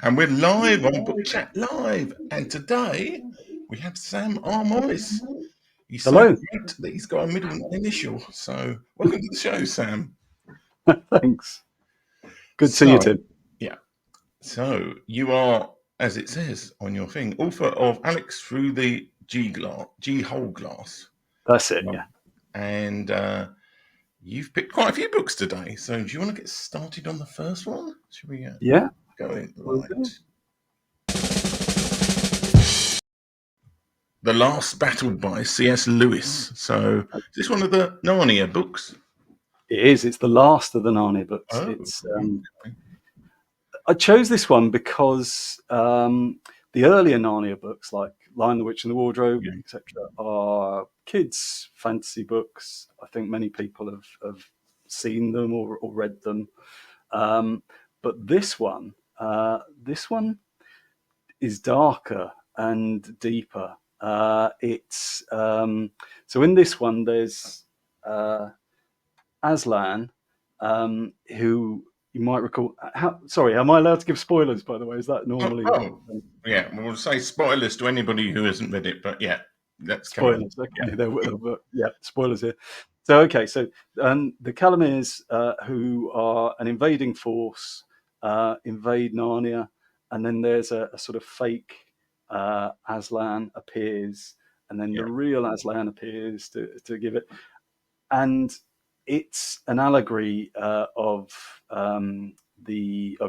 And we're live on Book Chat Live. And today we have Sam R. Morris. He's so Hello. great that he's got a middle initial. So welcome to the show, Sam. Thanks. Good to see So, you, Tim. yeah. So you are, as it says on your thing, author of Alex Through the G-Hole Glass. That's it, yeah. And you've picked quite a few books today. So do you want to get started on the first one? Should we go in? Right. The Last Battle by C.S. Lewis. So is this one of the Narnia books? It is. It's the last of the Narnia books. Oh, It's. okay. I chose this one because the earlier Narnia books, like Lion, the Witch and the Wardrobe, etc., are kids' fantasy books. I think many people have seen them or read them. But this one is darker and deeper. It's so in this one there's Aslan, who you might recall. Sorry, am I allowed to give spoilers? By the way, is that normally? Yeah, we'll say spoilers to anybody who hasn't read it, but yeah, let's spoilers. Okay, yeah, spoilers here. So the Calamirs, who are an invading force, invade Narnia, and then there's a sort of fake Aslan appears, and then the real Aslan appears to give it, and it's an allegory of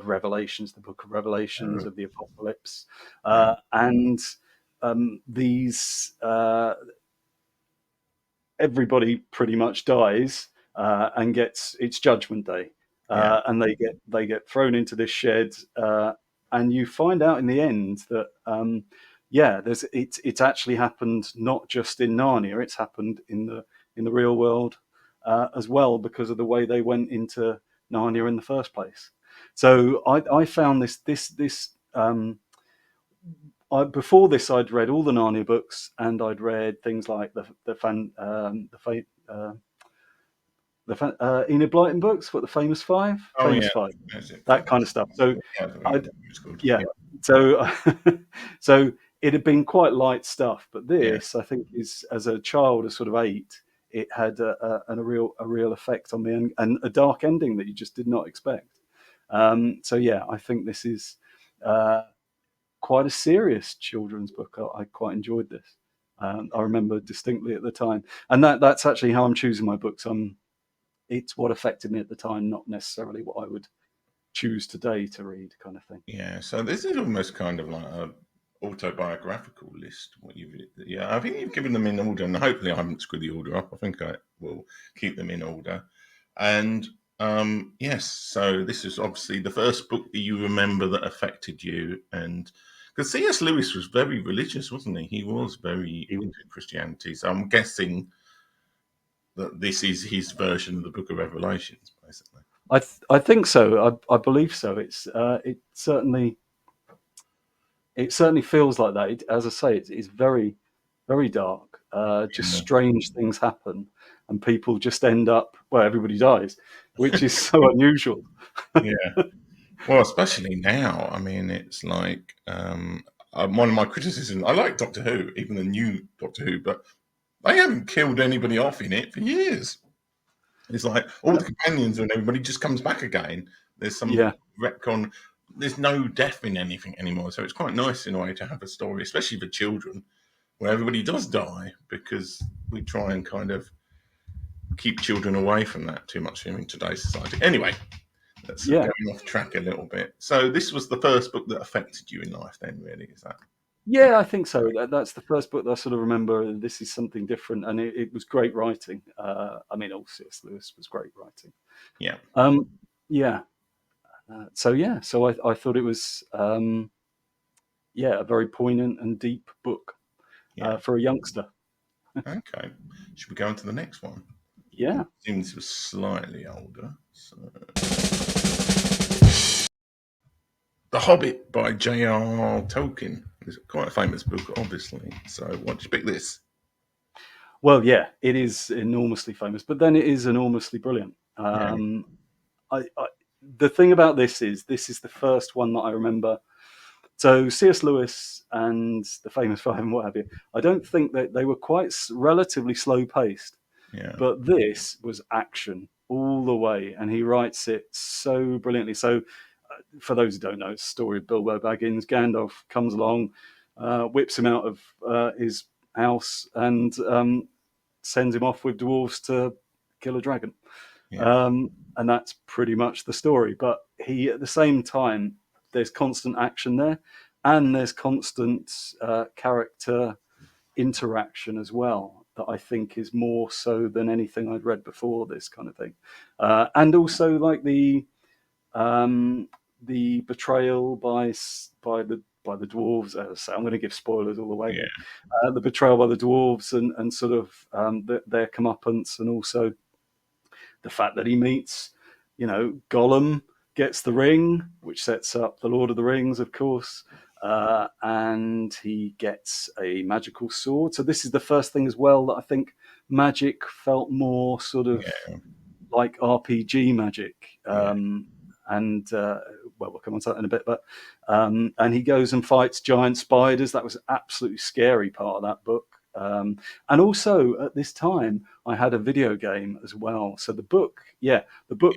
Revelations, the Book of Revelations, of the Apocalypse, and these everybody pretty much dies and gets its Judgment Day, and they get thrown into this shed. And you find out in the end that it's actually happened not just in Narnia; it's happened in the real world as well, because of the way they went into Narnia in the first place. So I found this. Before this, I'd read all the Narnia books, and I'd read things like the Enid Blyton books, the Famous Five, Five, that kind of stuff. So so it had been quite light stuff, but this, I think, is, as a child of sort of 8, it had a real effect on me, and a dark ending that you just did not expect. I think this is quite a serious children's book. I quite enjoyed this. I remember distinctly at the time, and that's actually how I'm choosing my books. It's what affected me at the time, not necessarily what I would choose today to read, kind of thing. Yeah, so this is almost kind of like a autobiographical list. I think you've given them in order, and hopefully I haven't screwed the order up. I think I will keep them in order. And yes, so this is obviously the first book that you remember that affected you, and because C.S. Lewis was very religious, wasn't he? He was very into Christianity, so I'm guessing that this is his version of the Book of Revelations, basically. I think so. I believe so. It certainly feels like that. As I say, it's very, very dark. Just strange things happen, and people just end up. Well, everybody dies, which is so unusual. Yeah. Well, especially now. I mean, it's like one of my criticisms. I like Doctor Who, even the new Doctor Who, but they haven't killed anybody off in it for years. It's like all the companions and everybody just comes back again. There's some retcon. There's no death in anything anymore. So it's quite nice in a way to have a story, especially for children, where everybody does die, because we try and kind of keep children away from that too much in today's society. Anyway, that's going off track a little bit. So this was the first book that affected you in life then, really, is that? Yeah, I think so. That's the first book that I sort of remember. This is something different, and it was great writing. I mean, all C.S. Lewis was great writing. Yeah. So I thought it was a very poignant and deep book for a youngster. Okay. Should we go on to the next one? Yeah. It seems it was slightly older. So. The Hobbit by J.R. Tolkien. It's quite a famous book, obviously. So why did you pick this? Well, yeah, it is enormously famous, but then it is enormously brilliant. The thing about this is the first one that I remember So C.S. Lewis and the famous five and what have you, I don't think that they were quite relatively slow paced, Yeah. but this was action all the way, and he writes it so brilliantly. So for those who don't know, it's the story of Bilbo Baggins. Gandalf comes along, whips him out of his house, and sends him off with dwarves to kill a dragon. Yeah. And that's pretty much the story. But he, at the same time, there's constant action there, and there's constant character interaction as well, that I think is more so than anything I'd read before this kind of thing. And also like the betrayal by the dwarves. As I say, I'm going to give spoilers all the way here. The betrayal by the dwarves, and sort of their comeuppance, and also the fact that he meets, Gollum, gets the ring, which sets up the Lord of the Rings, of course, and he gets a magical sword. So this is the first thing as well that I think magic felt more sort of Yeah. like RPG magic. Yeah. And well, we'll come on to that in a bit, but and he goes and fights giant spiders. That was an absolutely scary part of that book. And also at this time, I had a video game as well. So the book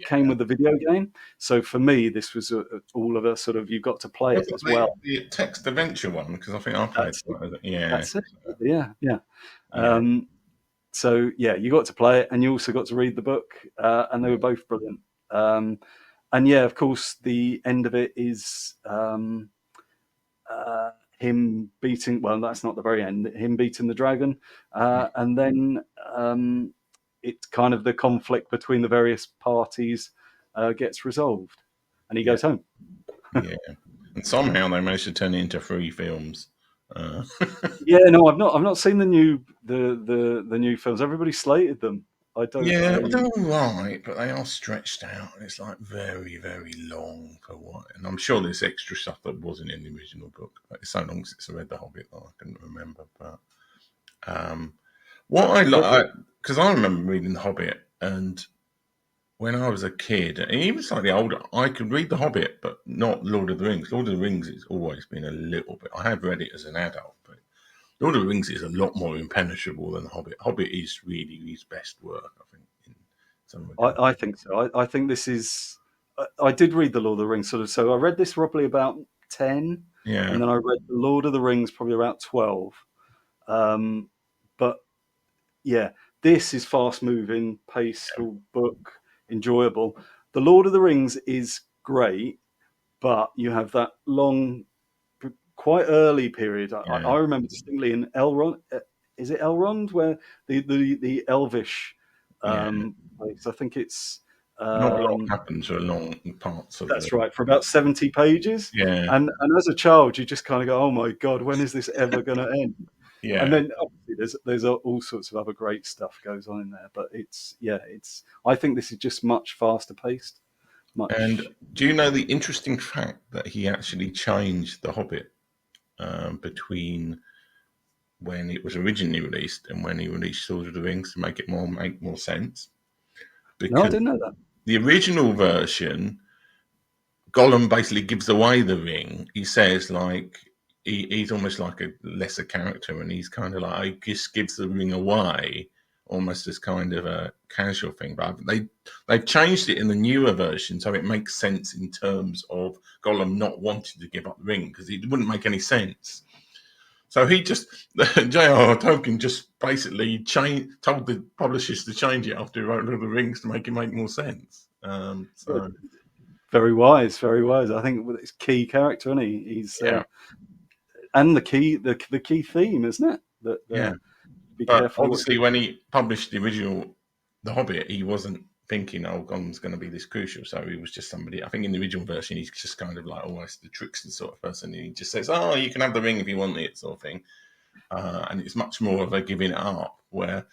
came with the video game. So for me, this was all of a sort of, you got to play Was it it as well. the text adventure one? Because I think I played That's that. Yeah. that's it. Yeah, yeah. Yeah. So yeah, you got to play it, and you also got to read the book, and they were both brilliant. And yeah, of course, the end of it is him beating. Well, that's not the very end. Him beating the dragon, and then it's kind of the conflict between the various parties gets resolved, and he Yeah. goes home. Yeah. And somehow they managed to turn it into 3 films. Yeah, no, I've not seen the new films. Everybody slated them. I don't. Yeah, they're all right, but they are stretched out, and it's like very, very long for what. And I'm sure there's extra stuff that wasn't in the original book. But it's so long since I read The Hobbit that I couldn't remember. But what I like, because I remember reading The Hobbit, and when I was a kid, and even slightly older, I could read The Hobbit, but not Lord of the Rings. Lord of the Rings has always been a little bit. I have read it as an adult, but Lord of the Rings is a lot more impenetrable than The Hobbit. Hobbit is really his best work, I think, in some regard. I think so. I think this is. I did read the Lord of the Rings sort of. So I read this probably about 10, Yeah, and then I read the Lord of the Rings probably about 12. But yeah, this is fast moving, paceful book, enjoyable. The Lord of the Rings is great, but you have that long, quite early period. yeah, I remember distinctly in Elrond. Is it Elrond where the Elvish yeah. place? I think it's. Not a lot Um, happens for long parts of that's the. right, for about 70 pages. Yeah, And as a child, you just kind of go, "Oh my god, when is this ever going to end?" And yeah. then obviously there's all sorts of other great stuff goes on in there, but it's I think this is just much faster paced, And much. do you know the interesting fact that he actually changed The Hobbit between when it was originally released and when he released Lord of the Rings to make more sense? No, I Because didn't know that. the original version, Gollum basically gives away the ring. He says like he's almost like a lesser character, and he's kind of like he just gives the ring away, almost as kind of a casual thing. But they've changed it in the newer version, so it makes sense in terms of Gollum not wanting to give up the ring because it wouldn't make any sense. So he just J.R.R. Tolkien just basically told the publishers to change it after he wrote Lord of the Rings to make it make more sense. So Very wise, very wise. I think with his key character, isn't he? He's yeah, and the key theme, isn't it? That yeah. be But careful what obviously, when he published the original The Hobbit, he wasn't thinking, "Oh, Gollum's going to be this crucial." So he was just somebody. I think in the original version, he's just kind of like almost the trickster sort of person. He just says, "Oh, you can have the ring if you want it," sort of thing. And it's much more of a giving it up. Where I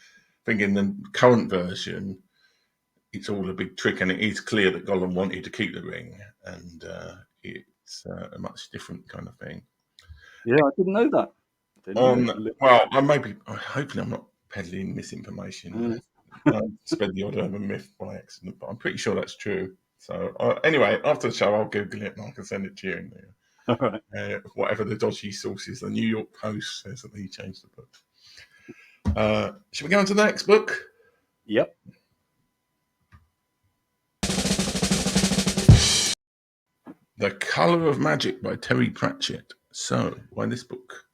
think in the current version, it's all a big trick, and it is clear that Gollum wanted to keep the ring, and it's a much different kind of thing. Yeah, I didn't know that. Didn't know On that. well, I maybe hopefully I'm not peddling misinformation. Mm. I spread the odd urban myth by accident, but I'm pretty sure that's true. So anyway, after the show, I'll Google it and I can send it to you. All right. Whatever the dodgy source is, the New York Post says that he changed the book. Should we go on to the next book? Yep. The Colour of Magic by Terry Pratchett. So, why this book?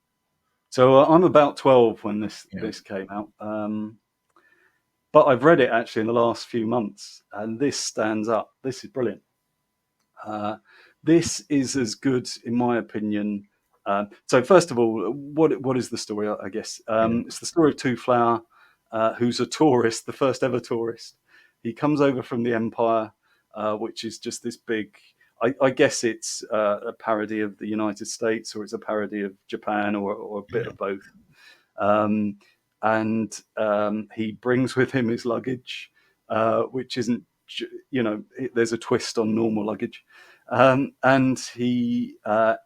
So I'm about 12 when this came out, but I've read it actually in the last few months, and this stands up. This is brilliant. This is as good, in my opinion. So first of all, what is the story? I guess it's the story of Two Flower, who's a tourist, the first ever tourist. He comes over from the Empire, which is just this big. I guess it's a parody of the United States, or it's a parody of Japan, or a bit of both. And he brings with him his luggage, which isn't, there's a twist on normal luggage. And he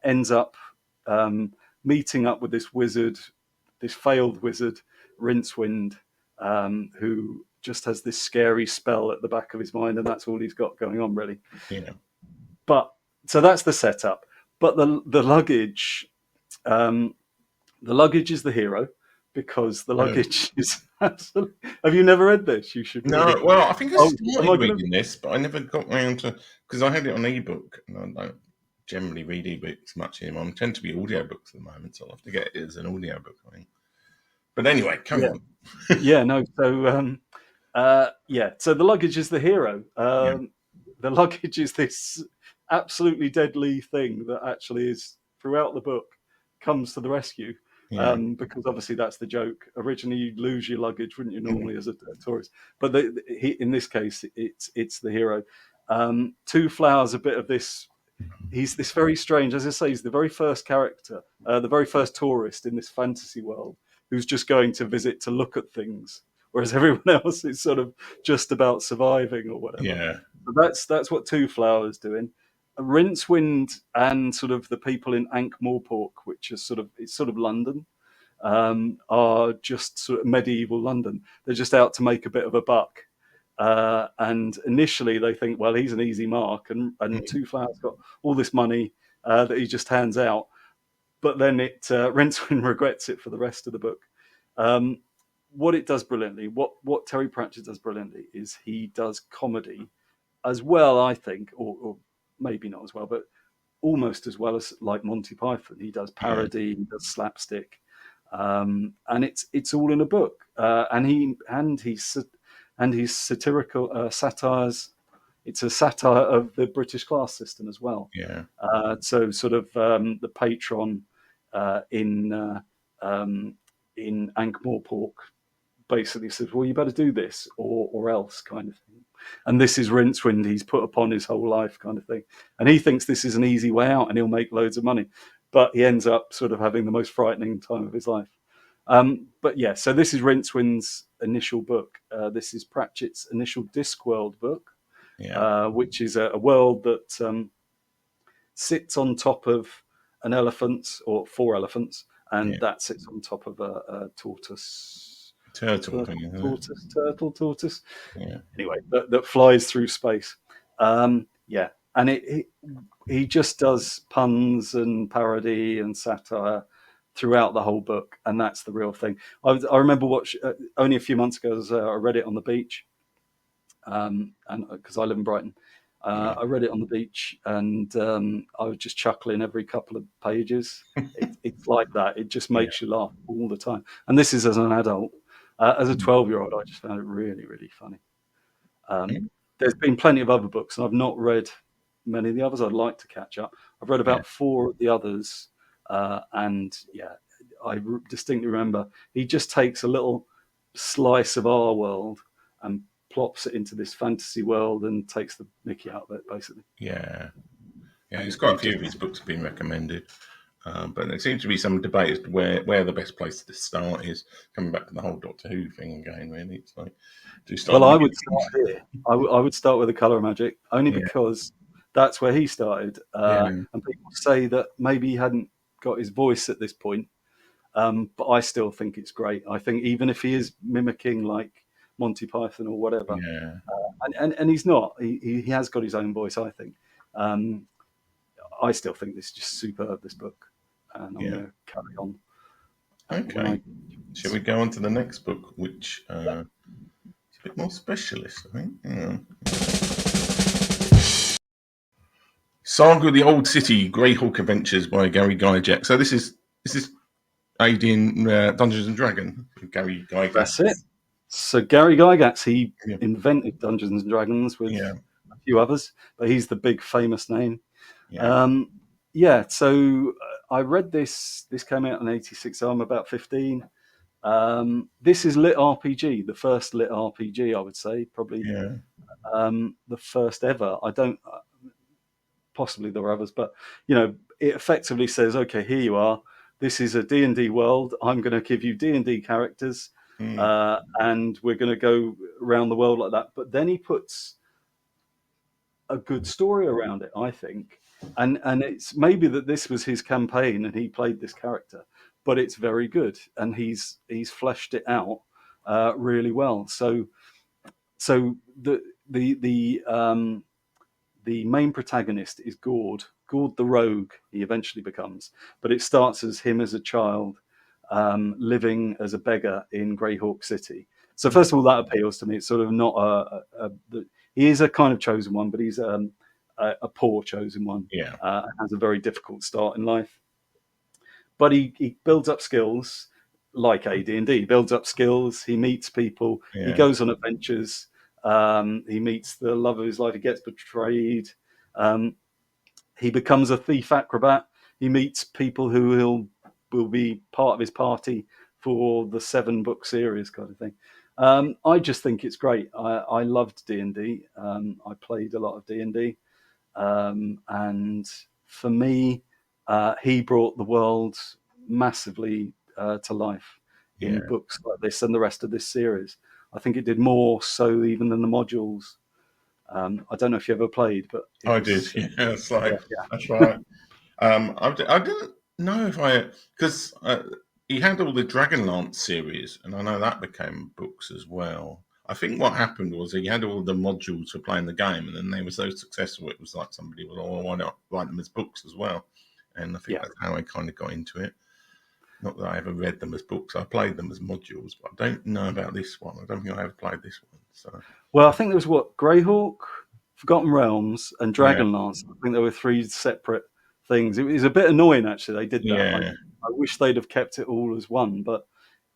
ends up meeting up with this wizard, this failed wizard, Rincewind, who just has this scary spell at the back of his mind, and that's all he's got going on, really. Yeah. But so that's the setup. But the luggage, the luggage is the hero, because the luggage is absolutely. Have you never read this? You should. No, Really. well, I think I started gonna... reading this, but I never got round to, because I had it on ebook, and I don't generally read ebooks much anymore. I tend to be audiobooks at the moment, so I'll have to get it as an audiobook, I think. But anyway, carry on. Yeah, no. So, so the luggage is the hero. The luggage is this absolutely deadly thing that actually is throughout the book comes to the rescue. Because obviously that's the joke. Originally, you'd lose your luggage, wouldn't you, normally as a tourist? But in this case, it's the hero. Two Flowers, a bit of this. He's this very strange, as I say, he's the very first character, the very first tourist in this fantasy world who's just going to visit to look at things, whereas everyone else is sort of just about surviving or whatever. Yeah. So that's what Two Flowers doing. Rincewind and sort of the people in Ankh-Morpork, which is sort of London, are just sort of medieval London. They're just out to make a bit of a buck. And initially they think, well, he's an easy mark, and Two Flowers got all this money that he just hands out. But then Rincewind regrets it for the rest of the book. What it does brilliantly, what Terry Pratchett does brilliantly, is he does comedy as well, I think, or maybe not as well, but almost as well as like Monty Python. He does parody, he does slapstick, and it's all in a book. And he's satirical satires. It's a satire of the British class system as well. Yeah. So sort of the patron in Ankh-Morpork basically says, well, you better do this or else, kind of thing. And this is Rincewind, he's put upon his whole life, kind of thing. And he thinks this is an easy way out and he'll make loads of money. But he ends up sort of having the most frightening time of his life. But yeah, so this is Rincewind's initial book. This is Pratchett's initial Discworld book, which is a world that sits on top of an elephant, or 4 elephants, and that sits on top of a tortoise. Turtle. Tortoise. Yeah. Anyway, that flies through space. And he just does puns and parody and satire throughout the whole book, and that's the real thing. I remember only a few months ago, I read it on the beach, and because I live in Brighton. I read it on the beach, and I was just chuckling every couple of pages. It's like that. It just makes you laugh all the time. And this is as an adult. As a 12-year-old, I just found it really, really funny. There's been plenty of other books, and I've not read many of the others. I'd like to catch up. I've read about 4 of the others, and I distinctly remember he just takes a little slice of our world and plops it into this fantasy world and takes the mickey out of it, basically. Yeah. There's quite a few of his books have been recommended, but there seems to be some debate as to where the best place to start is. Coming back to the whole Doctor Who thing again, really, it's like, I would start here. I would start with The Colour of Magic, only because that's where he started, and people say that maybe he hadn't got his voice at this point, but I still think it's great. I think even if he is mimicking like Monty Python or whatever, and he's not. He has got his own voice, I think. I still think this is just superb, this book, and I'm Yeah. going to carry on. Okay. Shall we go on to the next book, which is a bit more specialist, I think? Hang on. Saga of the Old City: Greyhawk Adventures by Gary Gygax. So this is AD in Dungeons and Dragons. Gary Gygax. That's it. So Gary Gygax, he Yeah. invented Dungeons and Dragons with Yeah. a few others, but he's the big famous name. Yeah. So I read this. This came out in '86. So I'm about 15. This is lit RPG, the first lit RPG, I would say, probably Yeah. the first ever. I don't. Possibly there are others, but it effectively says, okay, here you are. This is a D&D world. I'm going to give you D&D characters, and we're going to go around the world like that. But then he puts a good story around it, I think, and it's maybe that this was his campaign and he played this character, but it's very good, and he's fleshed it out really well. So the main protagonist is Gord the Rogue, he eventually becomes. But it starts as him as a child, living as a beggar in Greyhawk City. So first of all, that appeals to me. It's sort of not he is a kind of chosen one, but he's a poor chosen one. Yeah. Has a very difficult start in life. But he builds up skills, like AD&D. He builds up skills, he meets people, he Yeah. goes on adventures, he meets the love of his life, he gets betrayed, he becomes a thief acrobat, he meets people who will be part of his party for the 7-book series kind of thing. I just think it's great. I loved D&D. I played a lot of D&D. And for me, he brought the world massively to life in books like this and the rest of this series. I think it did more so even than the modules. I don't know if you ever played, but I did. Yeah, it's like yeah. that's right. I didn't know if because he had all the Dragonlance series, and I know that became books as well. I think what happened was he had all the modules for playing the game, and then they were so successful, it was like somebody was, oh, why not write them as books as well? And I think that's how I kind of got into it. Not that I ever read them as books. I played them as modules, but I don't know about this one. I don't think I ever played this one. So, Well, I think there was Greyhawk, Forgotten Realms, and yeah, Dragonlance. I think there were 3 separate things. It was a bit annoying, actually. They did that. yeah, I wish they'd have kept it all as one, but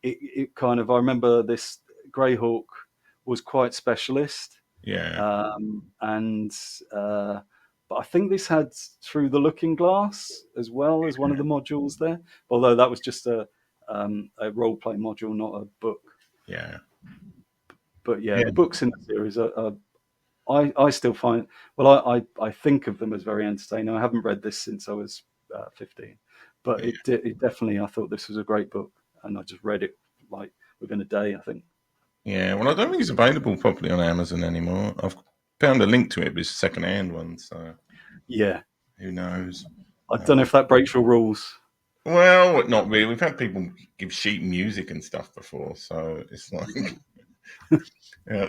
it kind of. I remember this Greyhawk was quite specialist, yeah, and but I think this had Through the Looking Glass as well as one of the modules there. Although that was just a role play module, not a book. yeah. But yeah, the books in the series are I still find, well, I think of them as very entertaining. I haven't read this since I was 15, but it definitely, I thought this was a great book, and I just read it like within a day, I think. Yeah, well, I don't think it's available properly on Amazon anymore. I've found a link to it, but it's a second-hand one, so Yeah, who knows? I don't know if that breaks your rules. Well, not really. We've had people give sheet music and stuff before, so it's like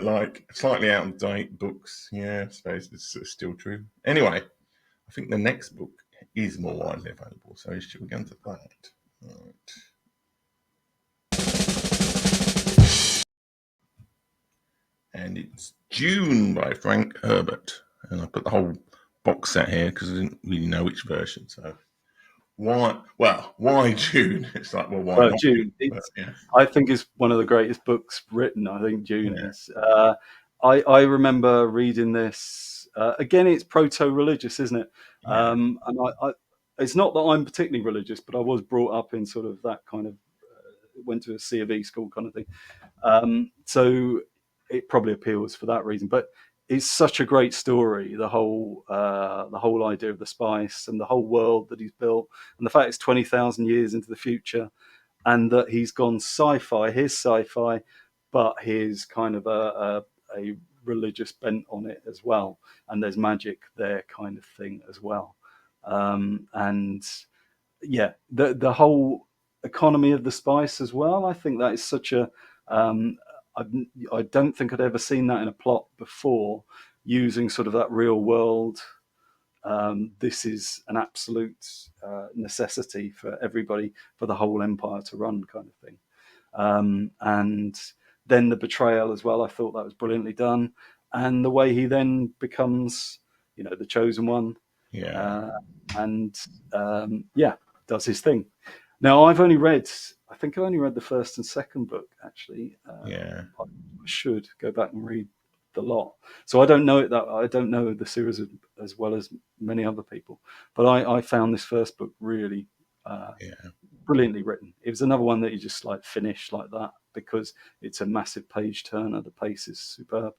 like slightly out of date books. Yeah, I suppose it's still true. Anyway, I think the next book is more widely available, so should we go into that? Right. And it's Dune by Frank Herbert. And I put the whole box set here because I didn't really know which version. So why Dune? It's like, well, why not? Dune, But, yeah. I think is one of the greatest books written. I think Dune Yeah. is. I remember reading this. Again, it's proto-religious, isn't it? Yeah. And it's not that I'm particularly religious, but I was brought up in sort of that kind of went to a C of E school kind of thing. So it probably appeals for that reason. But it's such a great story. The whole idea of the spice and the whole world that he's built, and the fact it's 20,000 years into the future, and that he's gone sci-fi. His sci-fi, but his kind of a religious bent on it as well. And there's magic there, kind of thing as well. And yeah, the whole economy of the spice as well. I think that is such a I don't think I'd ever seen that in a plot before, using sort of that real world this is an absolute necessity for everybody, for the whole empire to run, kind of thing. And then the betrayal as well, I thought that was brilliantly done. And the way he then becomes, the chosen one, does his thing. Now, I think I only read the first and second book, actually. I should go back and read the lot. So I don't know I don't know the series as well as many other people, but I found this first book really brilliantly written. It was another one that you just like finish like that, because it's a massive page turner. The pace is superb.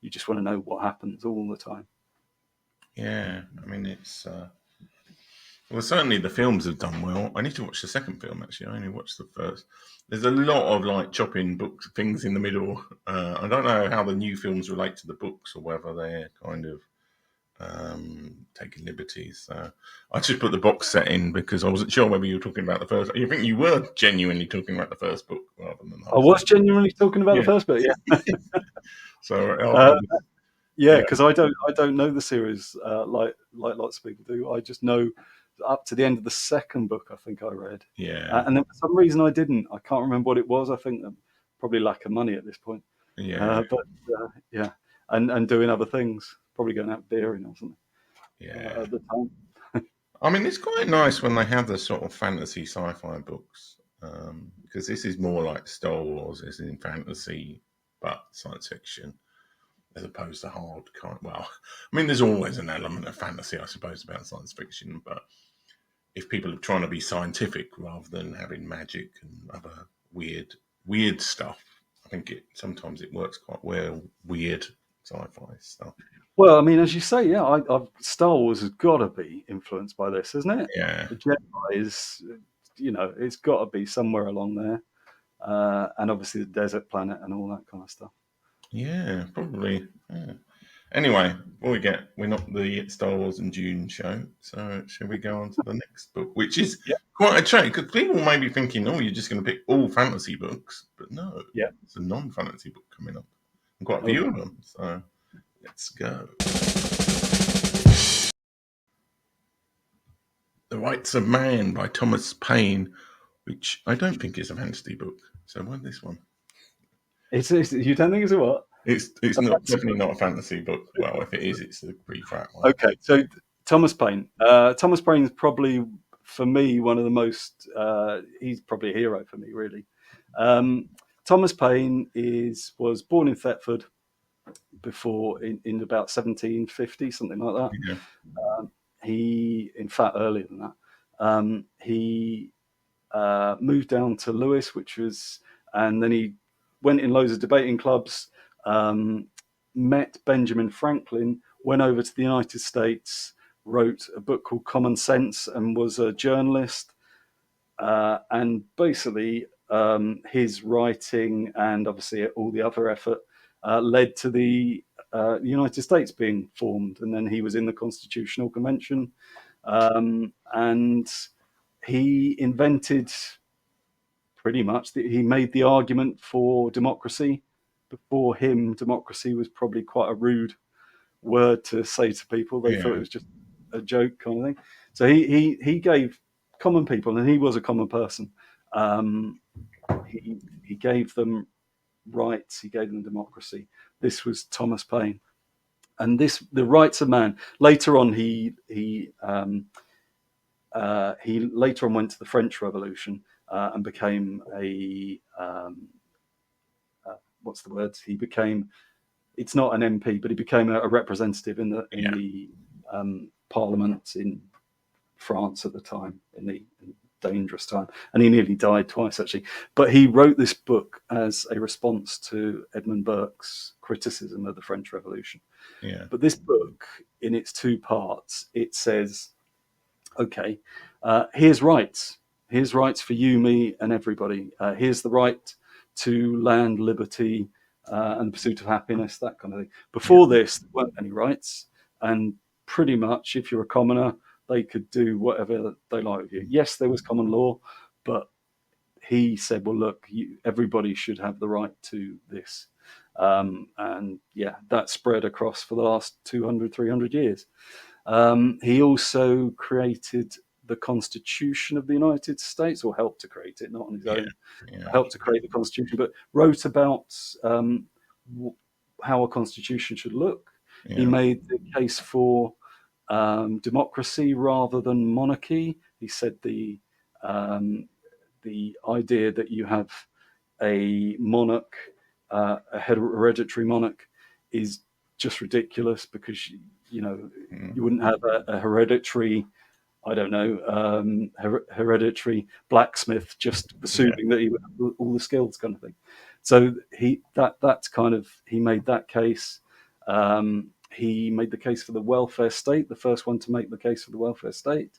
You just want to know what happens all the time. Yeah, I mean, it's well, certainly the films have done well. I need to watch the second film, actually. I only watched the first. There's a lot of like chopping books, things in the middle. I don't know how the new films relate to the books, or whether they're kind of taking liberties. So I just put the box set in because I wasn't sure whether you were talking about the first. You think you were genuinely talking about the first book rather than the I was genuinely talking about the first book, yeah. So because I don't know the series like lots of people do. I just know up to the end of the second book, I think I read. And then for some reason I didn't. I can't remember what it was. I think probably lack of money at this point. And doing other things, probably going out beering or something. At the time. I mean, it's quite nice when they have the sort of fantasy sci-fi books, because this is more like Star Wars, is in fantasy but science fiction, as opposed to hard kind. Well, I mean, there's always an element of fantasy, I suppose, about science fiction, but if people are trying to be scientific rather than having magic and other weird stuff, I think sometimes it works quite well. Weird sci-fi stuff. Well, I mean, as you say, Star Wars has got to be influenced by this, hasn't it? Yeah. The Jedi is, it's got to be somewhere along there, and obviously the desert planet and all that kind of stuff. Yeah, probably. Yeah. Anyway, we're not the Star Wars and Dune show, so shall we go on to the next book, which is quite a change, because people may be thinking, oh, you're just going to pick all fantasy books, but no, it's a non-fantasy book coming up, and quite a few of them, so let's go. The Rights of Man by Thomas Paine, which I don't think is a fantasy book, so why this one? You don't think it's a what? It's definitely not a fantasy book. Well, if it is, it's a pretty crap one. Okay, so Thomas Paine. Thomas Paine is probably, for me, one of the most. He's probably a hero for me, really. Thomas Paine was born in Thetford in about 1750, something like that. Yeah. He, in fact, earlier than that. He moved down to Lewis, and then he went in loads of debating clubs, met Benjamin Franklin, went over to the United States, wrote a book called Common Sense, and was a journalist. And basically, his writing and obviously all the other effort led to the United States being formed. And then he was in the Constitutional Convention, and he invented pretty much, he made the argument for democracy. Before him, democracy was probably quite a rude word to say to people. They thought it was just a joke kind of thing. So he gave common people, and he was a common person, he gave them rights, he gave them democracy. This was Thomas Paine. And the rights of man. Later on, he later on went to the French Revolution, and became what's the word? He became, it's not an MP, but he became a representative in the Parliament in France at the time, in the dangerous time, and he nearly died twice actually. But he wrote this book as a response to Edmund Burke's criticism of the French Revolution. Yeah. But this book, in its two parts, it says, okay, here's rights. Here's rights for you, me, and everybody. Here's the right to land, liberty, and the pursuit of happiness, that kind of thing. Before this, there weren't any rights, and pretty much, if you're a commoner, they could do whatever they like with you. Yes, there was common law, but he said, well, look, everybody should have the right to this. And that spread across for the last 200, 300 years. He also created the Constitution of the United States, or helped to create it, not on his Yeah, own, yeah, helped to create the Constitution, but wrote about how a constitution should look. He yeah, made the case for democracy rather than monarchy. He said the idea that you have a monarch, a hereditary monarch, is just ridiculous, because you wouldn't have a hereditary, I don't know, hereditary blacksmith just yeah, assuming that he would have all the skills, kind of thing. So he made that case. He made the case for the welfare state, the first one to make the case for the welfare state,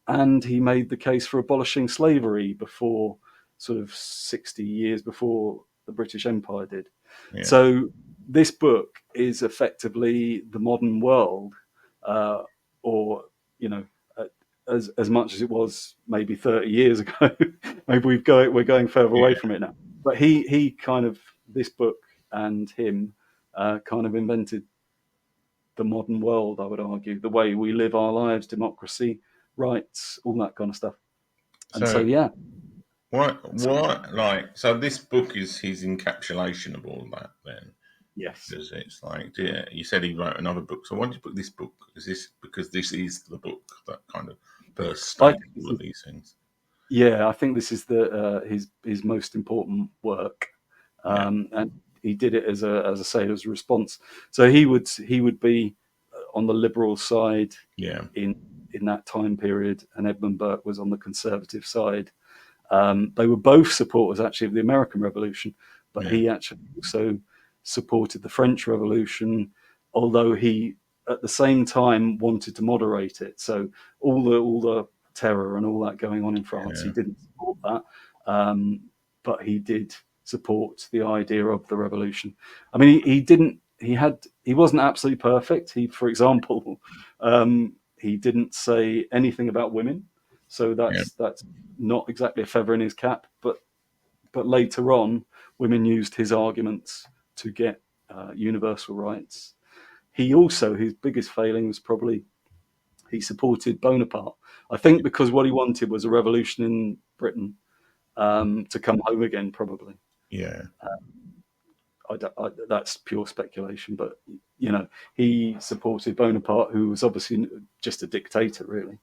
and he made the case for abolishing slavery before, sort of 60 years before the British Empire did. yeah, So this book is effectively the modern world, uh, or you know, uh, as much as it was maybe 30 years ago. Maybe we're going further away yeah. from it now. But he kind of, this book and him kind of invented the modern world, I would argue, the way we live our lives, democracy, rights, all that kind of stuff. And so, So yeah, like, so this book is his encapsulation of all that then? yes. Because it's like, yeah, you said he wrote another book. So why did you put this book? Is this because this is the book that kind of first I stated think this all is, of these things? yeah, I think this is his most important work, Yeah, and he did it as I say, as a response. So he would be on the liberal side yeah, in that time period, and Edmund Burke was on the conservative side. They were both supporters, actually, of the American Revolution, but yeah, he actually also supported the French Revolution, although he at the same time wanted to moderate it. So all the terror and all that going on in France, he yeah, didn't support that, but he did support the idea of the revolution. I mean, he didn't. He wasn't absolutely perfect. For example, he didn't say anything about women, so yeah, that's not exactly a feather in his cap. But later on, women used his arguments to get universal rights. He also, his biggest failing was probably he supported Bonaparte. I think because what he wanted was a revolution in Britain, to come home again, probably. yeah. That's pure speculation, but he supported Bonaparte, who was obviously just a dictator, really.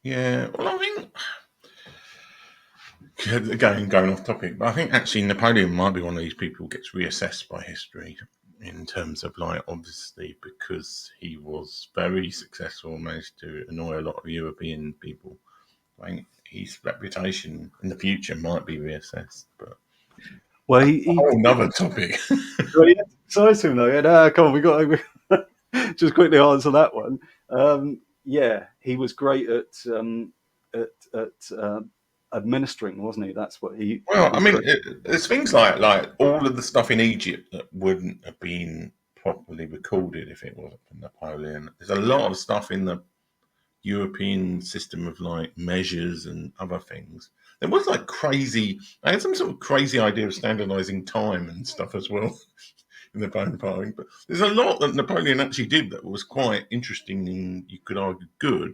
Yeah. Well, I think again, going off topic, but I think actually Napoleon might be one of these people who gets reassessed by history in terms of, like, obviously because he was very successful, managed to annoy a lot of European people. I think his reputation in the future might be reassessed, but Well, that's a whole nother topic. well, yeah, exciting though. Yeah, no, come on, just quickly answer that one. Yeah, he was great at administering, wasn't he? That's what Well, I he mean, created. there's things like all of the stuff in Egypt that wouldn't have been properly recorded if it wasn't for Napoleon. There's a lot of stuff in the European system of, like, measures and other things. There was like crazy. I had some sort of crazy idea of standardizing time and stuff as well in the Bonaparte. But there's a lot that Napoleon actually did that was quite interesting and, you could argue, good.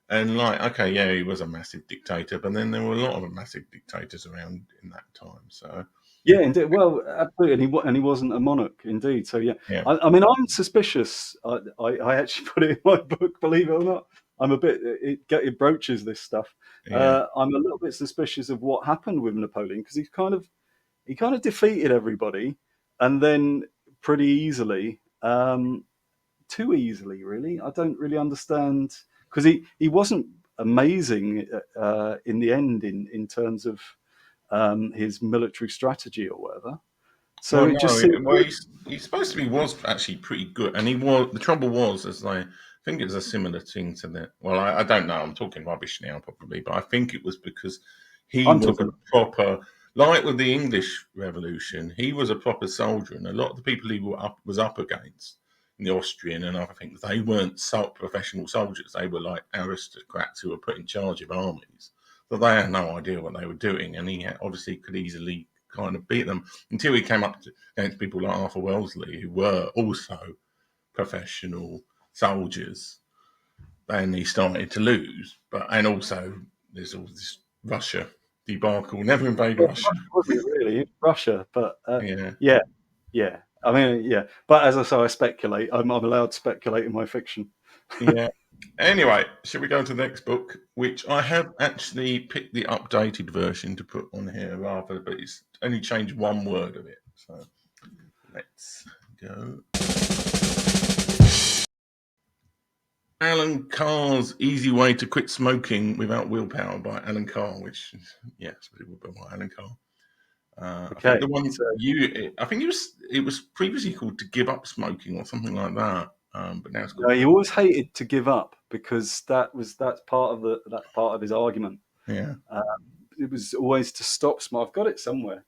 And, like, okay, yeah, he was a massive dictator, but then there were a lot of massive dictators around in that time. So Yeah, indeed. Well, absolutely, and he wasn't a monarch, indeed. So yeah, yeah, I mean, I'm suspicious. I actually put it in my book, believe it or not. I'm a bit. It broaches this stuff. yeah, I'm a little bit suspicious of what happened with Napoleon, because he kind of defeated everybody, and then pretty easily, too easily, really. I don't really understand, because he wasn't amazing in the end in terms of his military strategy or whatever. So well, it just no, seemed. he's supposed to be was actually pretty good, and he was. The trouble was, as I think it was a similar thing to that. Well, I don't know. I'm talking rubbish now, probably, but I think it was because he I'm was a talking. proper, like with the English Revolution, he was a proper soldier, and a lot of the people he was up against, in the Austrian and other things, they weren't professional soldiers. They were like aristocrats who were put in charge of armies, so they had no idea what they were doing, and he obviously could easily kind of beat them until he came up against people like Arthur Wellesley, who were also professional soldiers. and he started to lose. And also there's all this Russia debacle. Never invade Well, Russia. wasn't it really Russia? But Yeah. yeah. I mean, yeah. But as I say, I speculate. I'm allowed to speculate in my fiction. Yeah. Anyway, shall we go to the next book, which I have actually picked the updated version to put on here rather, but it's only changed one word of it. So let's go. Alan Carr's Easy Way to Quit Smoking Without Willpower by Alan Carr, which is, by Alan Carr. I think Okay. the one So, I think it was previously called To Give Up Smoking or something like that. But now it's called. no, he always hated to give up because that's part of his argument. Yeah. It was always to stop smoking. I've got it somewhere.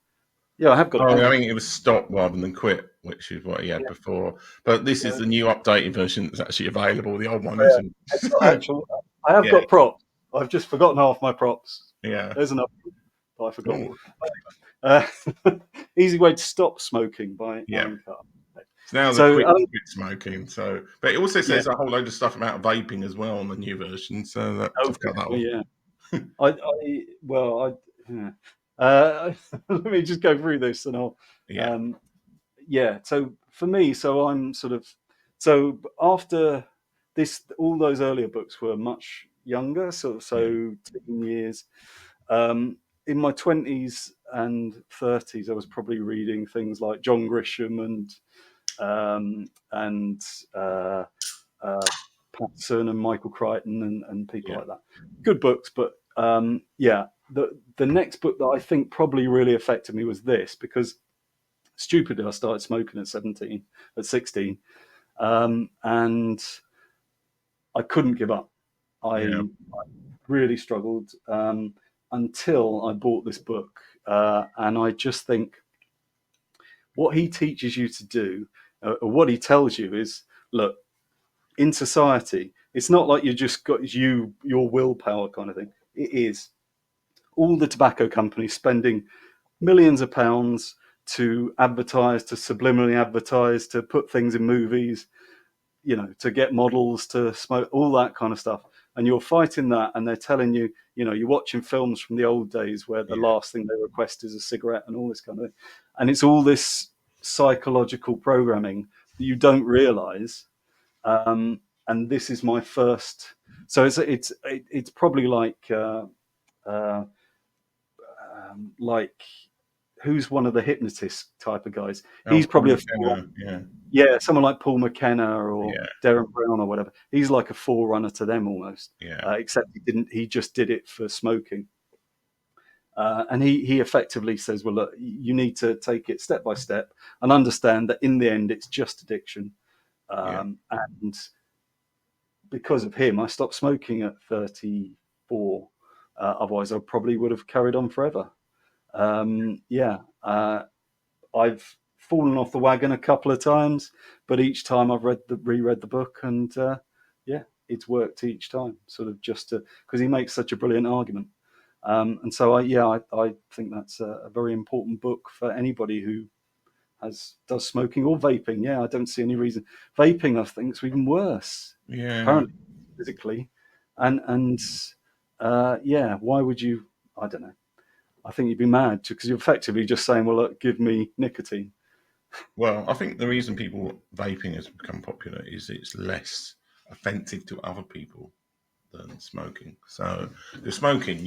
Yeah, I have got it. Oh, Hang I on. think it was stop rather than quit, which is what he had Yeah, before. But this is yeah, the new updated version that's actually available. The old one yeah. isn't. It's not actual. I have Yeah, got props. I've just forgotten half my props. yeah. There's another one I forgot. Oh, Uh, Easy Way to Stop Smoking by yeah. Alan Carr. It's now the So, quit smoking. So, but it also yeah. says a whole load of stuff about vaping as well on the new version. So that Oh, I've cut that well, off. yeah. Yeah. Let me just go through this and I'll. Yeah, Um, yeah. So for me, I'm sort of. So after this, all those earlier books were much younger, yeah, teen years. Um, in my 20s and 30s, I was probably reading things like John Grisham and Patterson and Michael Crichton and people yeah, like that. Good books, but yeah, the next book that I think probably really affected me was this because stupidly I started smoking at 16, and I couldn't give up. yeah, I really struggled until I bought this book, and I just think what he teaches you to do, or what he tells you is, look, in society, it's not like you just got your willpower kind of thing. It is all the tobacco companies spending millions of pounds to advertise, to subliminally advertise, to put things in movies, to get models to smoke, all that kind of stuff. And you're fighting that, and they're telling you, you're watching films from the old days where the yeah, last thing they request is a cigarette and all this kind of thing. And it's all this psychological programming that you don't realize. And this is my first. So it's probably uh, like who's one of the hypnotist type of guys. Oh, He's Paul probably McKenna. Yeah, yeah, someone like Paul McKenna or yeah, Darren Brown or whatever. He's like a forerunner to them almost, yeah, except he didn't. He just did it for smoking. And he effectively says, well, look, you need to take it step by step and understand that in the end, it's just addiction. yeah, And because of him, I stopped smoking at 34. Otherwise, I probably would have carried on forever. Yeah, I've fallen off the wagon a couple of times, but each time I've reread the book, and yeah, it's worked each time. Sort of just because he makes such a brilliant argument. And so I think that's a very important book for anybody who does smoking or vaping. Yeah, I don't see any reason. Vaping, I think, is even worse. yeah. Apparently, physically, and yeah, why would you? I don't know. I think you'd be mad because you're effectively just saying, well, look, give me nicotine. Well, I think the reason vaping has become popular is it's less offensive to other people than smoking. So the smoking,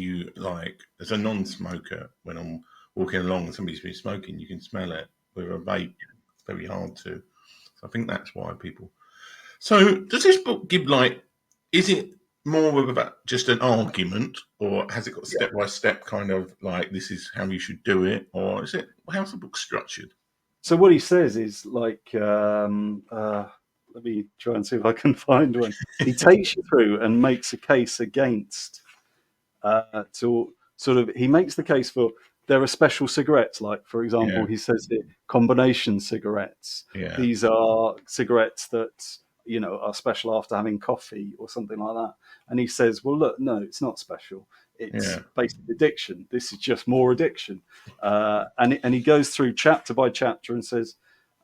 as a non-smoker, when I'm walking along and somebody's been smoking, you can smell it. With a vape, it's very hard to. So I think that's why people. So does this book give is it more of just an argument, or has it got Yeah. step by step kind of like this is how you should do it, or is it how's the book structured? So what he says is like, let me try and see if I can find one. He takes you through and makes a case against to sort of he makes the case for there are special cigarettes, like for example, Yeah, he says here, combination cigarettes. yeah, These are cigarettes that are special after having coffee or something like that. And he says, well, look, no, it's not special. It's yeah, basically addiction. This is just more addiction. And he goes through chapter by chapter and says,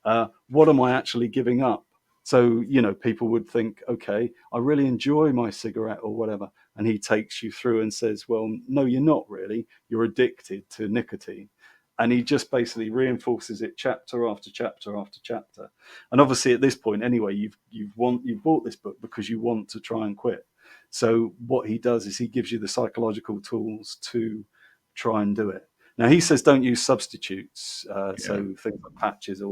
what am I actually giving up? So, people would think, okay, I really enjoy my cigarette or whatever. And he takes you through and says, well, no, you're not really. You're addicted to nicotine. And he just basically reinforces it chapter after chapter after chapter. And obviously at this point, anyway, you've bought this book because you want to try and quit. So what he does is he gives you the psychological tools to try and do it. Now he says don't use substitutes, Yeah. so things like patches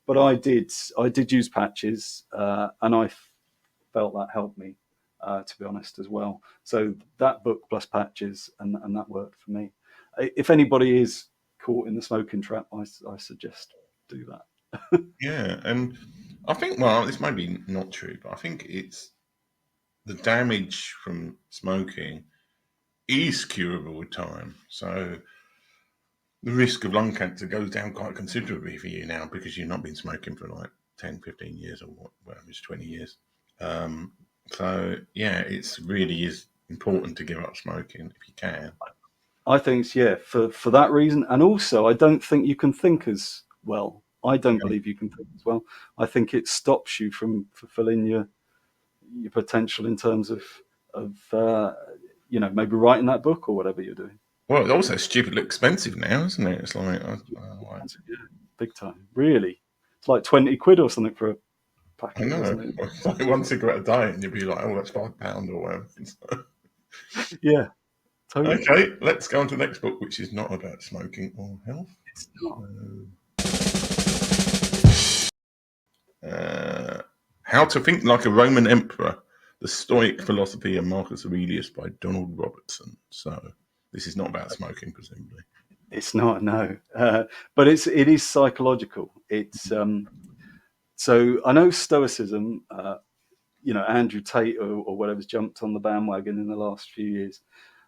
but I did use patches, and I felt that helped me, to be honest, as well. So that book plus patches, and that worked for me. If anybody is caught in the smoking trap, I suggest do that. Yeah. And I think, well, this may be not true, but I think it's the damage from smoking is curable with time. So the risk of lung cancer goes down quite considerably for you now because you've not been smoking for like 10, 15 years or whatever, it's 20 years. Um, so, yeah, it's really is important to give up smoking if you can. I think, yeah, for that reason, and also I don't think you can think as well. I don't Yeah. believe you can think as well. I think it stops you from fulfilling your potential in terms of maybe writing that book or whatever you're doing. Well, it's also stupidly expensive now, isn't it? It's like, Yeah, big time, really. It's like 20 quid or something for a I packet, know. wasn't it? It's like one cigarette a day, and you'd be like, oh, that's £5 or whatever. Yeah, totally. Okay, let's go on to the next book, which is not about smoking or health. It's not. How to Think Like a Roman Emperor, The Stoic Philosophy of Marcus Aurelius by Donald Robertson. So this is not about smoking, presumably. It's not, no. But it is psychological. So I know Stoicism. Andrew Tate or whatever's jumped on the bandwagon in the last few years.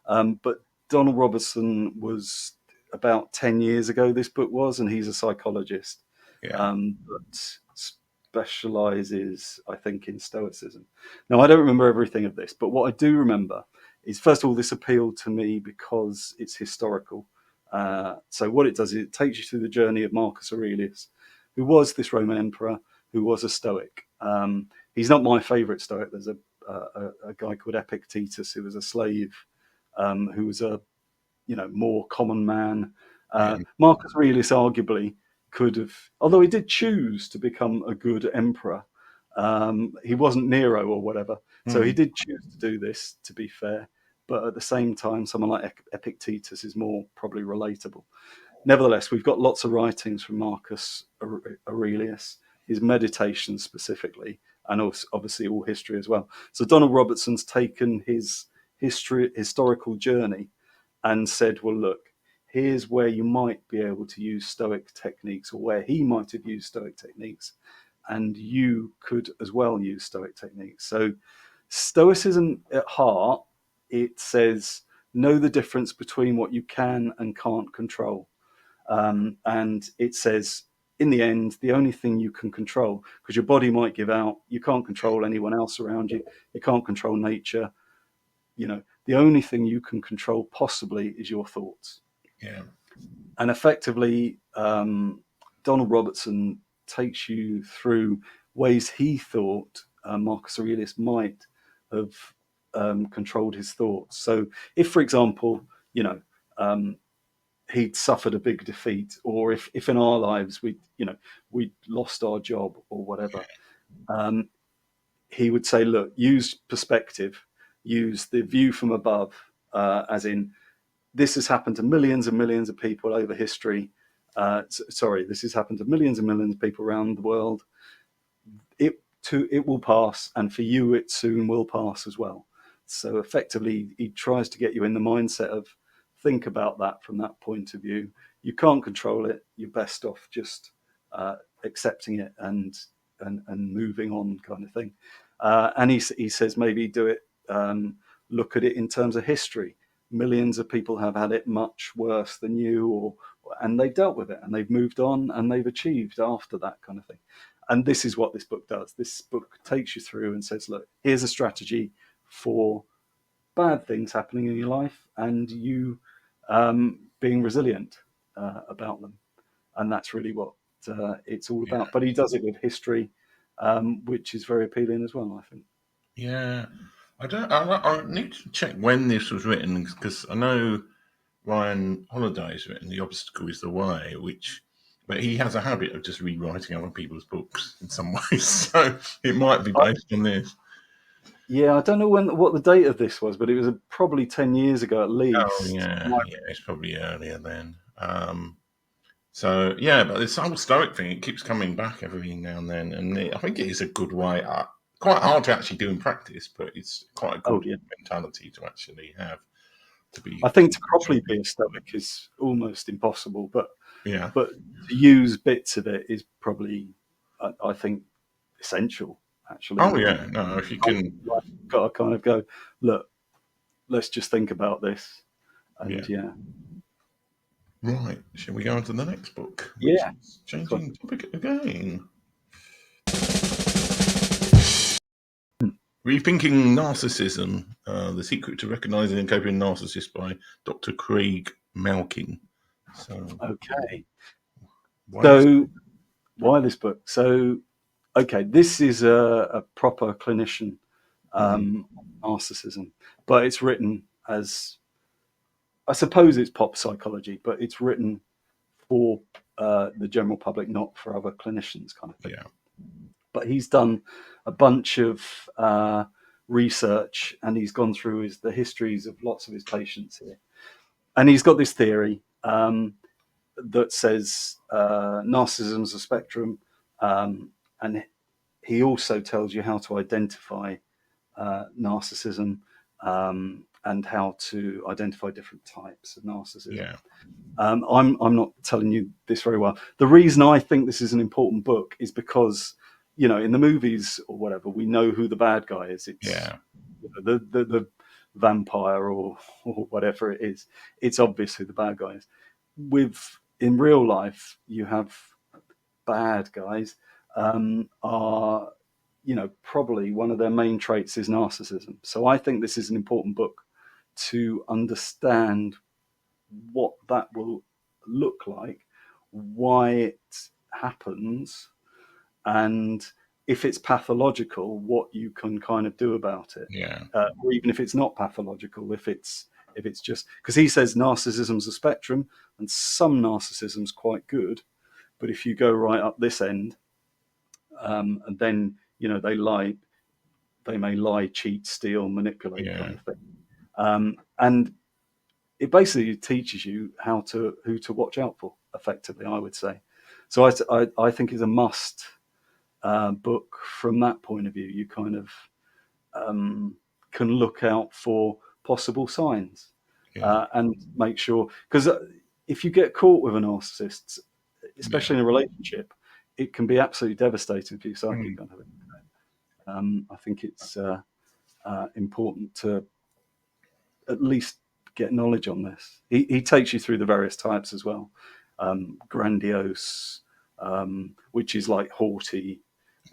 But Donald Robertson was about 10 years ago, this book was, and he's a psychologist, Yeah. but specializes, I think, in Stoicism. Now, I don't remember everything of this, but what I do remember is, first of all, this appealed to me because it's historical. So what it does is it takes you through the journey of Marcus Aurelius, who was this Roman emperor, who was a Stoic. He's not my favorite Stoic. There's a guy called Epictetus who was a slave, who was a more common man. Yeah. Marcus Aurelius arguably could have, although he did choose to become a good emperor. He wasn't Nero or whatever, so he Hmm. did choose to do this. To be fair, but at the same time, someone like Epictetus is more probably relatable. Nevertheless, we've got lots of writings from Marcus Aurelius, his meditations specifically, and also obviously all history as well. So Donald Robertson's taken his historical journey and said, well, look, here's where you might be able to use Stoic techniques, or where he might have used Stoic techniques, and you could as well use Stoic techniques. So Stoicism at heart, it says, know the difference between what you can and can't control. And it says, in the end, the only thing you can control, because your body might give out, you can't control anyone else around you, you can't control nature. The only thing you can control possibly is your thoughts. Yeah. And effectively, Donald Robertson takes you through ways he thought Marcus Aurelius might have controlled his thoughts. So, if, for example, um, he'd suffered a big defeat, or if in our lives we'd lost our job or whatever, um, he would say, look, use perspective, use the view from above, as in, this has happened to millions and millions of people over history. This has happened to millions and millions of people around the world. It will pass, and for you, it soon will pass as well. So effectively, he tries to get you in the mindset of think about that from that point of view. You can't control it. You're best off just accepting it and moving on, kind of thing. And he says maybe do it. Look at it in terms of history. Millions of people have had it much worse than you, and they've dealt with it, and they've moved on, and they've achieved after that, kind of thing. And this is what this book does. This book takes you through and says, look, here's a strategy for bad things happening in your life, and you being resilient about them. And that's really what it's all Yeah. about. But he does it with history, which is very appealing as well, I think. Yeah, I don't. I need to check when this was written because I know Ryan Holiday's written "The Obstacle Is the Way," but he has a habit of just rewriting other people's books in some ways, so it might be based on this. Yeah, I don't know what the date of this was, but it was probably 10 years ago at Oh least. yeah, it's probably earlier then. So yeah, but this whole Stoic thing, it keeps coming back every now and then, and I think it is a good way. Quite hard to actually do in practice, but it's quite a Oh good yeah, mentality to actually have to be. I think to properly be a Stoic is almost impossible, but Yeah. to use bits of it is probably, I think, essential. Actually, Oh yeah. No, if you can. you've got to kind of go, look, let's just think about this, Yeah. and yeah, Right. Shall we go on to the next book, which yeah. is changing topic again? Rethinking Narcissism: The Secret to Recognizing and Coping Narcissists by Dr. Craig Malkin. So, Okay, why this? so why this book? So, okay, this is a proper clinician narcissism, but it's written as, I suppose it's pop psychology, but it's written for the general public, not for other clinicians, kind of thing. Yeah. But he's done a bunch of research, and he's gone through the histories of lots of his patients here, and he's got this theory that says narcissism's a spectrum, and he also tells you how to identify narcissism, and how to identify different types of narcissism. Yeah. I'm not telling you this very well. The reason I think this is an important book is because, in the movies or whatever, we know who the bad guy is. It's the vampire or whatever it is. It's obvious who the bad guy is. In real life, you have bad guys are, probably one of their main traits is narcissism. So I think this is an important book to understand what that will look like, why it happens, and if it's pathological, what you can kind of do about it. Yeah. Or even if it's not pathological, if it's just, because he says narcissism's a spectrum, and some narcissism's quite good, but if you go right up this end, and then they may lie, cheat, steal, manipulate, Yeah. kind of thing. And it basically teaches you who to watch out for, effectively, I would say. So I think it's a must book from that point of view. You kind of can look out for possible signs and make sure, because if you get caught with a narcissist, especially in a relationship, it can be absolutely devastating for your psyche. Kind of thing. I think it's important to at least get knowledge on this. He takes you through the various types as well. Grandiose, which is like haughty.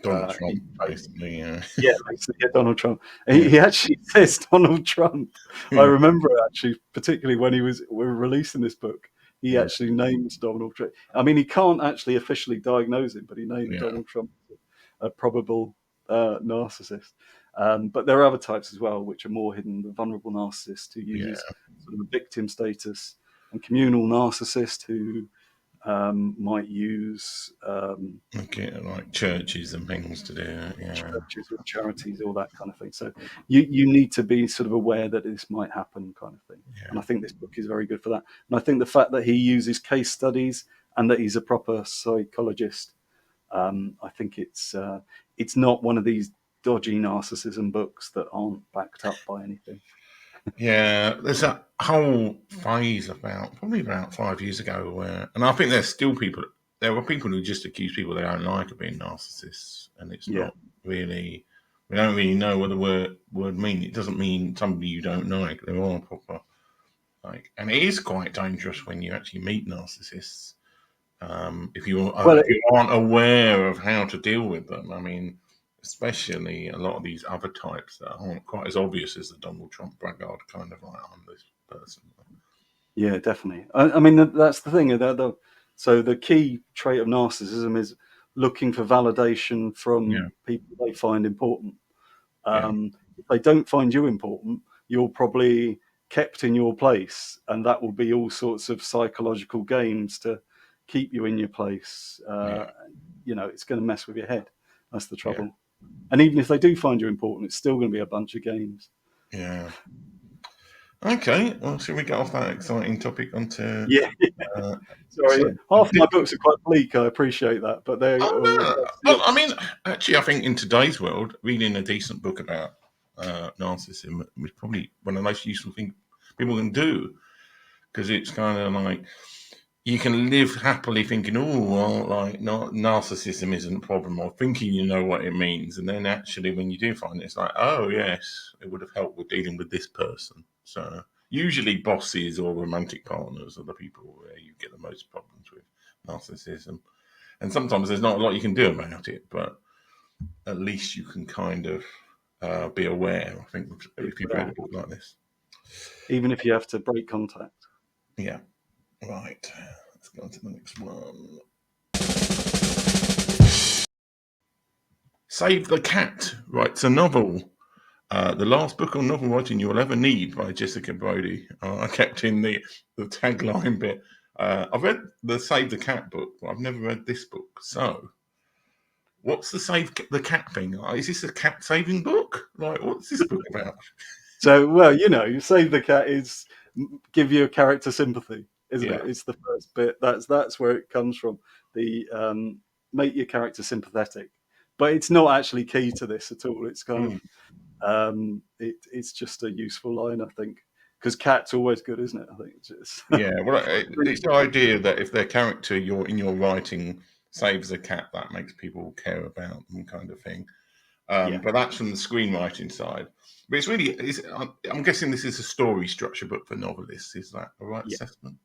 Donald Trump, basically. Yeah, basically, Donald Trump. He actually says Donald Trump. I remember actually, particularly when we were releasing this book, he actually named Donald Trump. I mean, he can't actually officially diagnose him, but he named Donald Trump a probable narcissist. But there are other types as well, which are more hidden. The vulnerable narcissist, who uses sort of a victim status, and communal narcissist, who might use like churches and things to do it. Yeah. churches or charities, all that kind of thing. So you need to be sort of aware that this might happen, kind of thing. And I think this book is very good for that. And I think the fact that he uses case studies and that he's a proper psychologist, I think it's not one of these dodgy narcissism books that aren't backed up by anything. Yeah, there's that whole phase probably about 5 years ago and I think there are people who just accuse people they don't like of being narcissists, and it's not really, we don't really know what the word mean. It doesn't mean somebody you don't like. They're all proper, and it is quite dangerous when you actually meet narcissists. If you aren't aware of how to deal with them, I mean, especially a lot of these other types that aren't quite as obvious as the Donald Trump braggart kind of like, I'm this person. Yeah, definitely. I mean, that's the thing. So the key trait of narcissism is looking for validation Yeah. from people they find important. Yeah. If they don't find you important, you're probably kept in your place, and that will be all sorts of psychological games to keep you in your place. Yeah. It's going to mess with your head. That's the Yeah. trouble. And even if they do find you important, it's still going to be a bunch of games. Yeah. Okay. Well, should we get off that exciting topic onto? Yeah. Uh, Sorry, so, half of my books are quite bleak. I appreciate that, but they. oh no! I mean, actually, I think in today's world, reading a decent book about narcissism is probably one of the most useful things people can do, because it's kind of like you can live happily thinking, oh, well, like narcissism isn't a problem, or thinking you know what it means, and then actually when you do find it, it's like, oh yes, it would have helped with dealing with this person. So usually bosses or romantic partners are the people where you get the most problems with narcissism, and sometimes there's not a lot you can do about it, but at least you can kind of be aware. I think if you've read a book like this, Even if you have to break contact. yeah. Right, let's go on to the next one. Save the Cat writes a novel. The last book or novel writing you'll ever need by Jessica Brody. I kept in the tagline bit. I've read the Save the Cat book, but I've never read this book. So, what's the Save the Cat thing? Is this a cat saving book? Like, what's this book about? So, well, you Save the Cat is give you a character sympathy, isn't Yeah, it? It's the first bit. That's where it comes from. The make your character sympathetic, but it's not actually key to this at all. It's kind of it's just a useful line, I think, because cat's always good, isn't it? I think it's just yeah. Well, it's the idea that if their character in your writing saves a cat, that makes people care about them, kind of thing. yeah, But that's from the screenwriting side. But it's really, I'm guessing this is a story structure book for novelists. Is that a right yeah. assessment?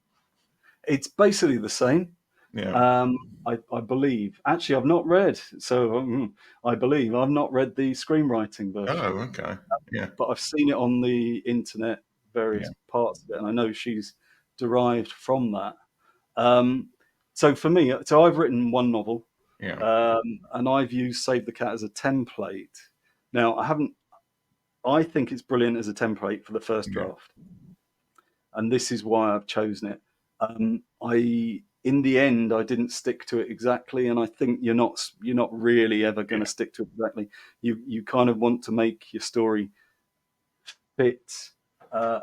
It's basically the same. Yeah. I believe. Actually, I've not read. So I believe I've not read the screenwriting Oh, version, okay. Yeah. but I've seen it on the internet, Yeah. various parts of it, and I know she's derived from that. Um, so for me, so I've written one novel, Yeah. and I've used Save the Cat as a template. Now, I haven't. I think it's brilliant as a template for the first Yeah. draft, and this is why I've chosen it. In the end, I didn't stick to it exactly, and I think you're not really ever going to Yeah. stick to it exactly. You kind of want to make your story fit uh,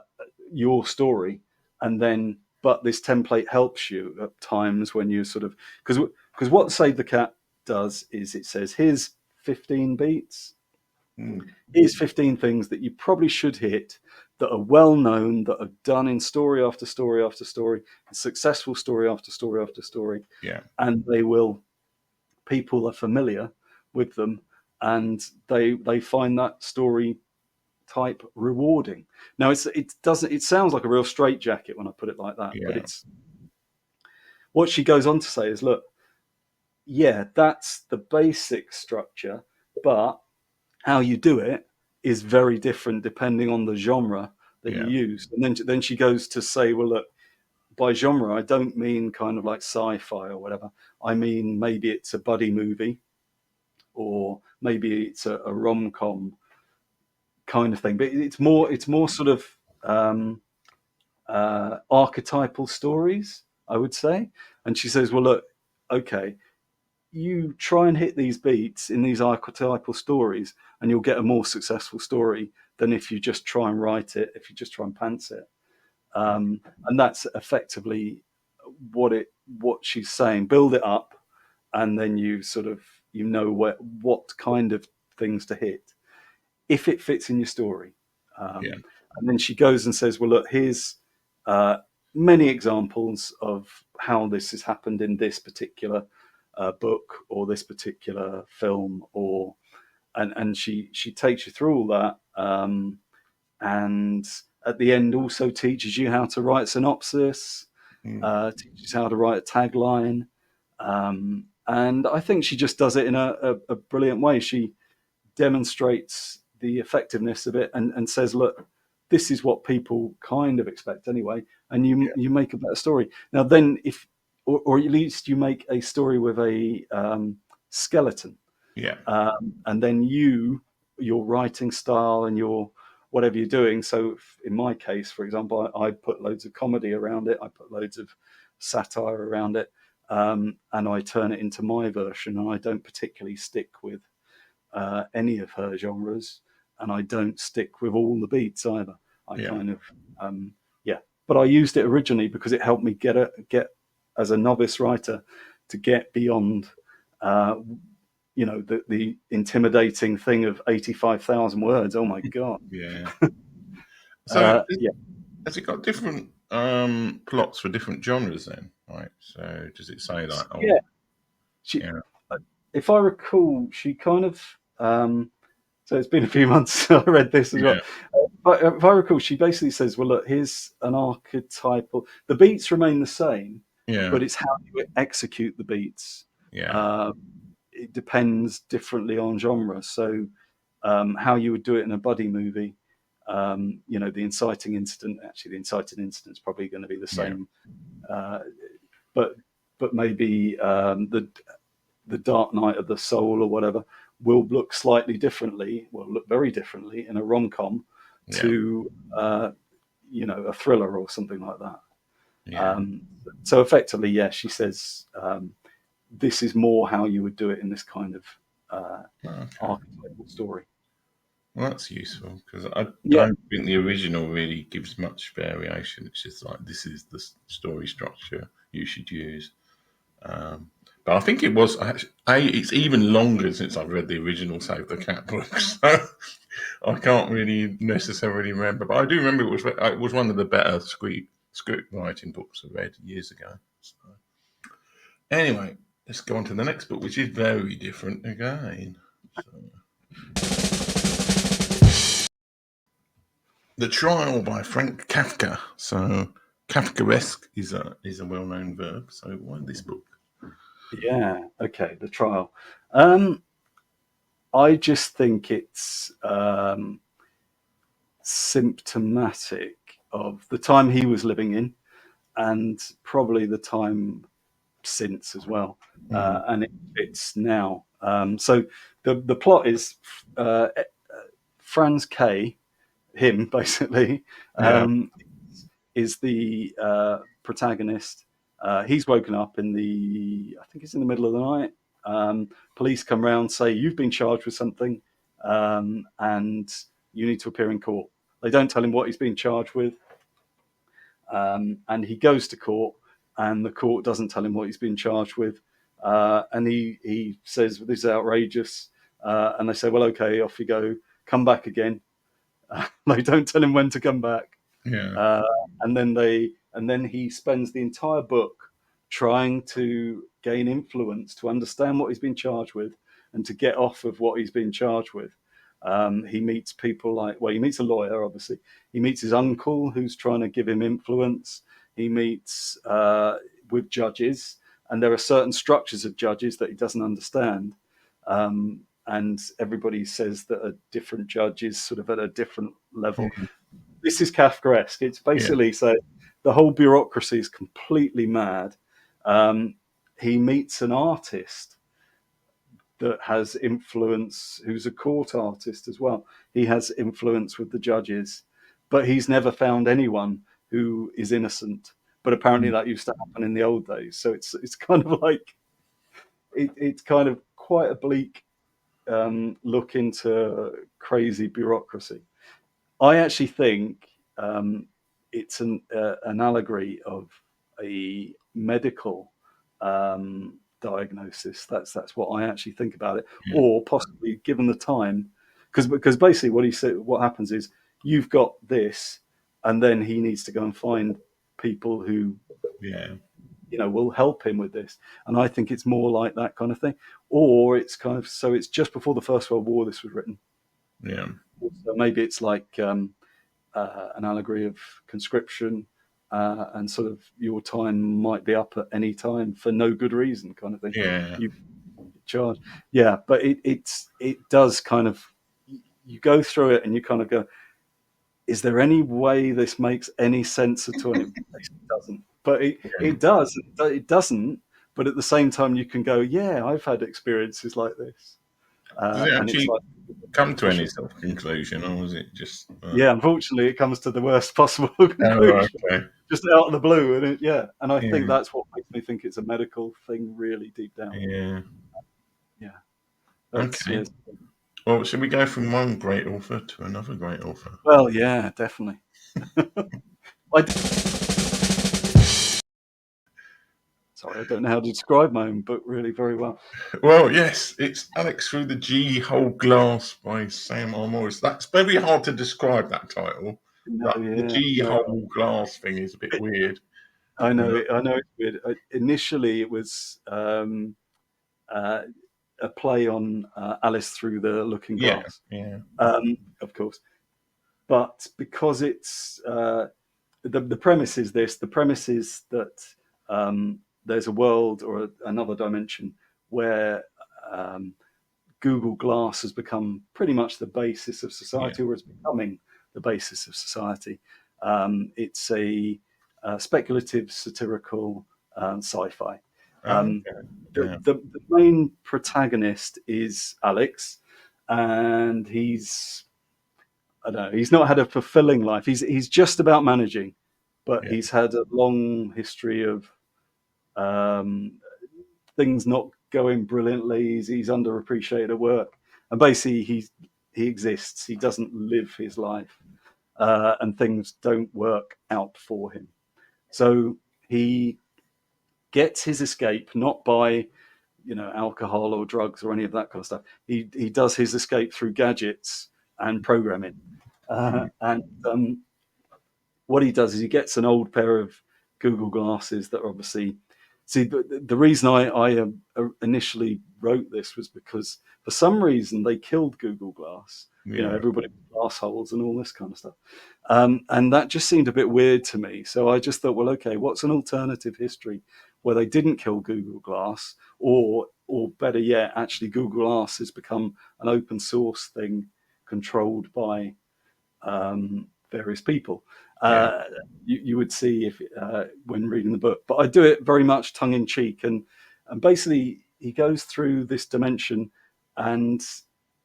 your story, and then but this template helps you at times when you sort of because what Save the Cat does is it says here's 15 beats, Mm. here's 15 things that you probably should hit that are well known, that are done in story after story after story, successful story after story after story, Yeah. and people are familiar with them, and they find that story type rewarding. Now it sounds like a real straitjacket when I put it like that, but Yeah. it's what she goes on to say is, look, yeah, that's the basic structure, but how you do it is very different depending on the genre that you Yeah. use. And then she goes to say, well, look, by genre, I don't mean kind of like sci-fi or whatever. I mean maybe it's a buddy movie, or maybe it's a rom-com kind of thing. But it's more sort of archetypal stories, I would say. And she says, well, look, okay, you try and hit these beats in these archetypal stories, and you'll get a more successful story than if you just try and write it, if you just try and pants it. And that's effectively what she's saying. Build it up, and then you sort of what kind of things to hit if it fits in your story. Yeah. And then she goes and says, well, look, here's uh, many examples of how this has happened in this particular book or this particular film, and she takes you through all that, and at the end also teaches you how to write synopsis, Mm. teaches how to write a tagline, and I think she just does it in a brilliant way. She demonstrates the effectiveness of it, and says, look, this is what people kind of expect anyway, and you make a better story. Now then, if or at least you make a story with a skeleton. Yeah. And then your writing style and your whatever you're doing. So in my case, for example, I put loads of comedy around it. I put loads of satire around it, and I turn it into my version. And I don't particularly stick with any of her genres, and I don't stick with all the beats either. I Yeah. kind of yeah. But I used it originally because it helped me get as a novice writer to get beyond. The intimidating thing of 85,000 words. Oh my God. Yeah. So Yeah. has it got different plots for different genres then? Right. So does it say like, Yeah. oh, She, yeah, if I recall, she kind of, so it's been a few months since I read this as well. yeah, But if I recall, she basically says, well, look, here's an archetypal, the beats remain the same, yeah, but it's how you execute the beats. yeah, Uh, it depends differently on genre. So how you would do it in a buddy movie, the inciting incident, actually the inciting incident is probably going to be the yeah, same, but maybe the Dark Night of the Soul or whatever will look slightly differently, will look very differently in a rom-com yeah, to a thriller or something like that. yeah. So effectively, yes, she says this is more how you would do it in this kind of Okay. archetypal story. Well, that's useful because I Yeah, don't think the original really gives much variation. It's just like this is the story structure you should use. Um, but I think it was it's even longer since I've read the original Save the Cat books. So I can't really necessarily remember, but I do remember it was one of the better script writing books I read years ago. So, anyway, let's go on to the next book, which is very different again. So, The Trial by Frank Kafka. So Kafkaesque is a well known verb. So why this book? yeah. Okay, the trial. I just think it's symptomatic of the time he was living in and probably the time since as well. Mm, And it fits now. So the plot is Franz K, him basically, yeah, is the protagonist. He's woken up I think it's in the middle of the night. Police come round, say, you've been charged with something, and you need to appear in court. They don't tell him what he's been charged with. And he goes to court, and the court doesn't tell him what he's been charged with. And he says, this is outrageous. And they say, well, okay, off you go. Come back again. They don't tell him when to come back. yeah, Uh, and then he spends the entire book trying to gain influence, to understand what he's been charged with, and to get off of what he's been charged with. He meets people he meets a lawyer, obviously. He meets his uncle who's trying to give him influence. He meets with judges, and there are certain structures of judges that he doesn't understand. And everybody says that a different judge is sort of at a different level. mm, This is Kafkaesque. It's yeah, basically so the whole bureaucracy is completely mad. He meets an artist that has influence, who's a court artist as well. He has influence with the judges, but he's never found anyone who is innocent. But apparently mm, that used to happen in the old days. So it's kind of like it's kind of quite a bleak look into crazy bureaucracy. I actually think it's an allegory of a medical diagnosis. That's what I actually think about it, yeah, or possibly given the time, because basically what he said, what happens is you've got this, and then he needs to go and find people who yeah, will help him with this. And I think it's more like that kind of thing, or it's kind of so it's just before the First World War this was written. yeah, So maybe it's like an allegory of conscription, and sort of your time might be up at any time for no good reason, kind of thing. yeah, You charge, yeah, but it does kind of you go through it and you kind of go, is there any way this makes any sense at all? And it basically doesn't, but it does. It doesn't. but at the same time you can go, yeah, I've had experiences like this, Does it and it's actually like come to any pushing. sort of conclusion, or is it just? Yeah, unfortunately, it comes to the worst possible Oh, conclusion, okay. just out of the blue, and and I think Yeah, that's what makes me think it's a medical thing, really deep down. yeah. Yeah, that's Okay. yes. Well, should we go from one great author to another great author? Well, yeah, definitely. I Sorry, I don't know how to describe my own book really very well. Well, yes, it's Alex Through the G-Hole Glass by Sam R. Morris. That's very hard to describe, that title. No, The yeah, no, G-Hole Glass thing is a bit weird. I know Uh, it. I know it's weird. Initially, it was uh, a play on Alice Through the Looking yeah, Glass, yeah, of course. But because it's the premise is this: the premise is that there's a world or another dimension where um, Google Glass has become pretty much the basis of yeah. society, or it's becoming the basis of society. It's a speculative, satirical sci-fi. Oh, Um, okay. the, Yeah, the main protagonist is Alex, and I don't know, he's not had a fulfilling life. He's just about managing, but yeah, he's had a long history of um, things not going brilliantly. He's underappreciated at work, and basically he exists. He doesn't live his life, and things don't work out for him. So he gets his escape not by alcohol or drugs or any of that kind of stuff. He does his escape through gadgets and programming, and what he does is he gets an old pair of Google glasses that are obviously. See, the reason I initially wrote this was because for some reason they killed Google Glass. yeah. Everybody with glass holes and all this kind of stuff, and that just seemed a bit weird to me. So I just thought, well, okay, what's an alternative history where they didn't kill Google Glass, or better yet, actually Google Glass has become an open source thing controlled by various people. Yeah. Uh, you would see if when reading the book, but I do it very much tongue in cheek, and basically he goes through this dimension, and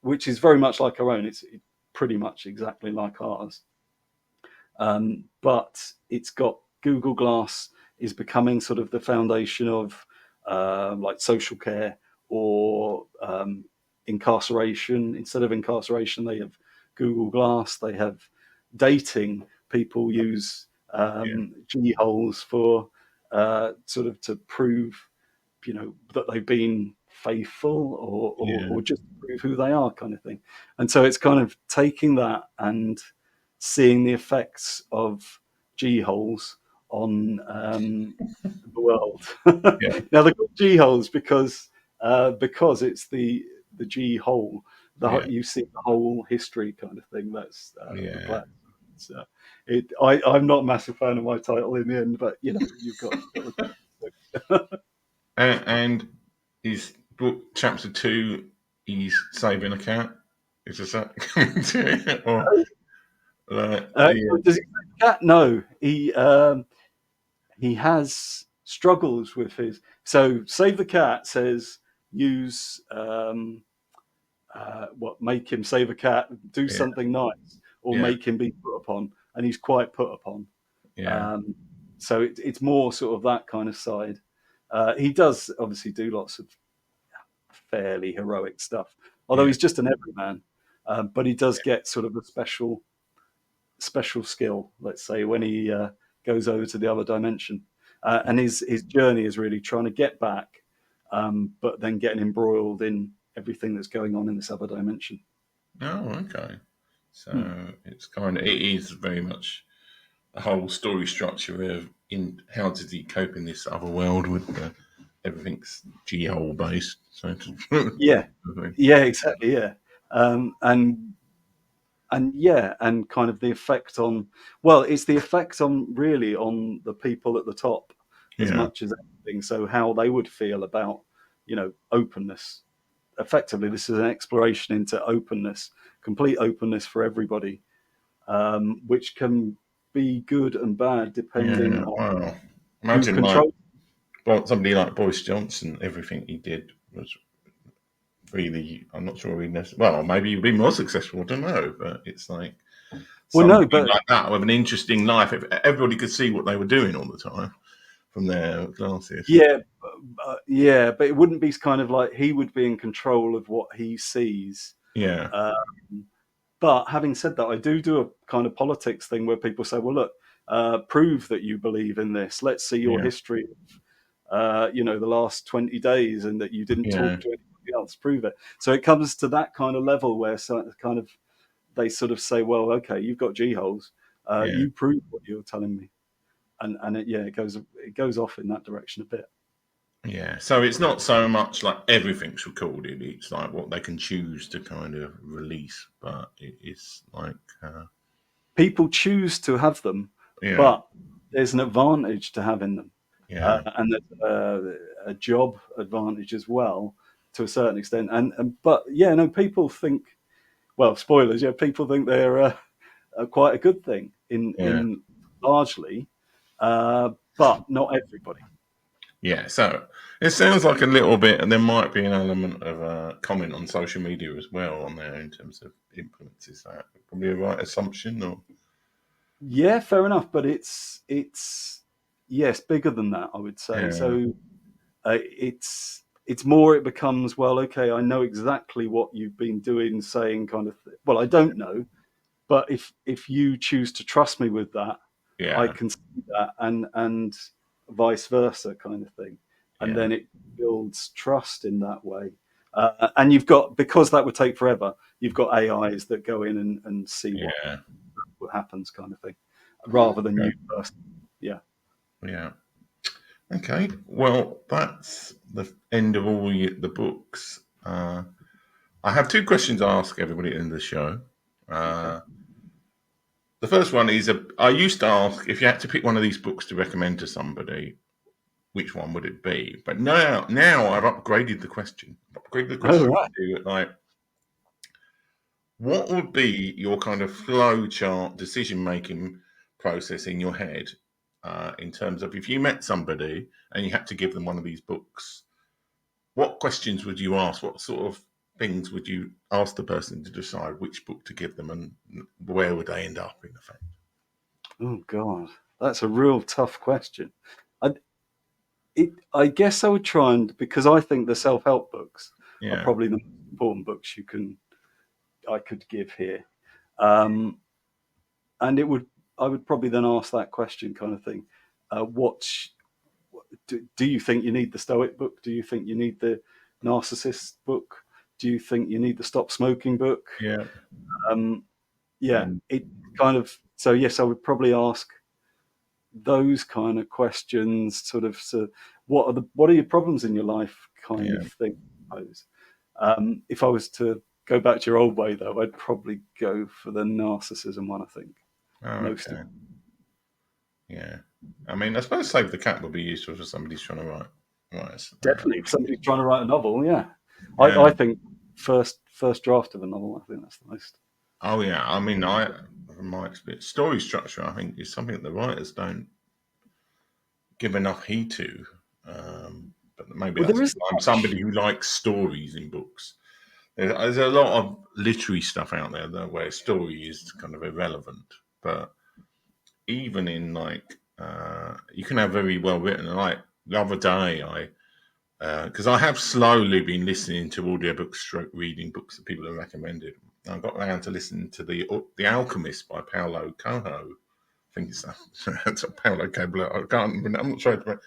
which is very much like our own. It's pretty much exactly like ours, but it's got Google Glass is becoming sort of the foundation of like social care or incarceration. Instead of incarceration, they have Google Glass. They have dating. People use Yeah, G holes for sort of to prove, that they've been faithful yeah, or just prove who they are, kind of thing. And so it's kind of taking that and seeing the effects of G holes on the world. yeah, Now they're called G holes because it's the G hole. yeah, You see the whole history kind of thing. That's the yeah. plan. So I'm not a massive fan of my title in the end, but you've got the title. And his book chapter 2, he's saving a cat. Is this that coming to it? Or yeah, Does he say cat? No, he has struggles with his. So Save the Cat says use what make him save a cat, do yeah, something nice, or yeah, make him be put upon, and he's quite put upon. yeah, Um, so it's more sort of that kind of side. He does obviously do lots of fairly heroic stuff, although yeah, he's just an everyman. But he does get sort of a special skill, let's say, when he goes over to the other dimension. And his journey is really trying to get back, but then getting embroiled in everything that's going on in this other dimension. oh, okay. Hmm. So it is very much a whole story structure of in how does he cope in this other world with everything's G-hole based. So Yeah, yeah, exactly, yeah, um, and and kind of the effect on, well, it's the effect on really on the people at the top as yeah, much as anything. So how they would feel about openness. Effectively, this is an exploration into openness, complete openness for everybody, which can be good and bad depending yeah. on Wow. who Imagine like controls. somebody like Boris Johnson, everything he did was really, I'm not sure he necessarily, well, maybe he'd be more successful, I don't know, but it's like Well, no, somebody but like that with an interesting life, if everybody could see what they were doing all the time from their glasses. yeah, but it wouldn't be kind of like he would be in control of what he sees. Yeah, But having said that, I do a kind of politics thing where people say, well, look, prove that you believe in this. Let's see your yeah, history the last 20 days and that you didn't yeah, talk to anybody else, prove it. So it comes to that kind of level where kind of they sort of say, well, okay, you've got G-holes. yeah. You prove what you're telling me. And it goes off in that direction a bit. Yeah, so it's not so much like everything's recorded, it's like what they can choose to kind of release, but it's like, People choose to have them, yeah, but there's an advantage to having them. yeah, And there's a job advantage as well to a certain extent. But yeah, no, people think, well, spoilers, yeah, people think they're quite a good thing yeah. in largely, but not everybody. Yeah, so it sounds like a little bit, and there might be an element of comment on social media as well on there in terms of influence. Is that probably a right assumption? Or Yeah, fair enough, but it's yes, bigger than that, I would say. yeah, So it's more. It becomes, well, okay, I know exactly what you've been doing, saying, kind of. Well, I don't know, but if you choose to trust me with that, I yeah, can see that, and vice versa, kind of thing, and yeah, then it builds trust in that way. And you've got, because that would take forever, you've got AIs that go in and see what yeah, happens, kind of thing, rather than okay, you first. Yeah. yeah. Okay, well, that's the end of all the books. I have two questions I ask everybody at the end of the show. Okay. Uh, the first one is I used to ask if you had to pick one of these books to recommend to somebody, which one would it be? But now I've upgraded the question. Oh, right. To like, what would be your kind of flow chart decision making process in your head in terms of if you met somebody and you had to give them one of these books, what questions would you ask? What sort of things would you ask the person to decide which book to give them, and where would they end up in effect? Oh God, that's a real tough question. I I guess I would try, and because I think the self-help books are Yeah, probably the most important books I could give here. Um, and I would probably then ask that question, kind of thing. What do you think you need the Stoic book? Do you think you need the Narcissist book? Do you think you need the Stop Smoking book? yeah, Um, yeah, and it kind of. So yes, I would probably ask those kind of questions, sort of. So what are your problems in your life, kind yeah. of thing. I suppose. If I was to go back to your old way, though, I'd probably go for the narcissism one. I think Oh, most of okay. Yeah. I mean, I suppose Save the Cat would be useful for somebody who's trying to write. definitely if somebody's trying to write a novel. Yeah, Yeah. I think first draft of a novel. I think that's the most. Oh, yeah. I mean, from my experience, story structure, I think, is something that the writers don't give enough heed to. But maybe Well, that's there because is I'm much. somebody who likes stories in books. There's a lot of literary stuff out there though, where story is kind of irrelevant. But even in like, you can have very well written. Like the other day, because I have slowly been listening to audiobooks, stroke reading books that people have recommended. I got around to listening to the Alchemist by Paulo Coelho. I think it's a Paulo Coelho. I can't remember. I'm not sure,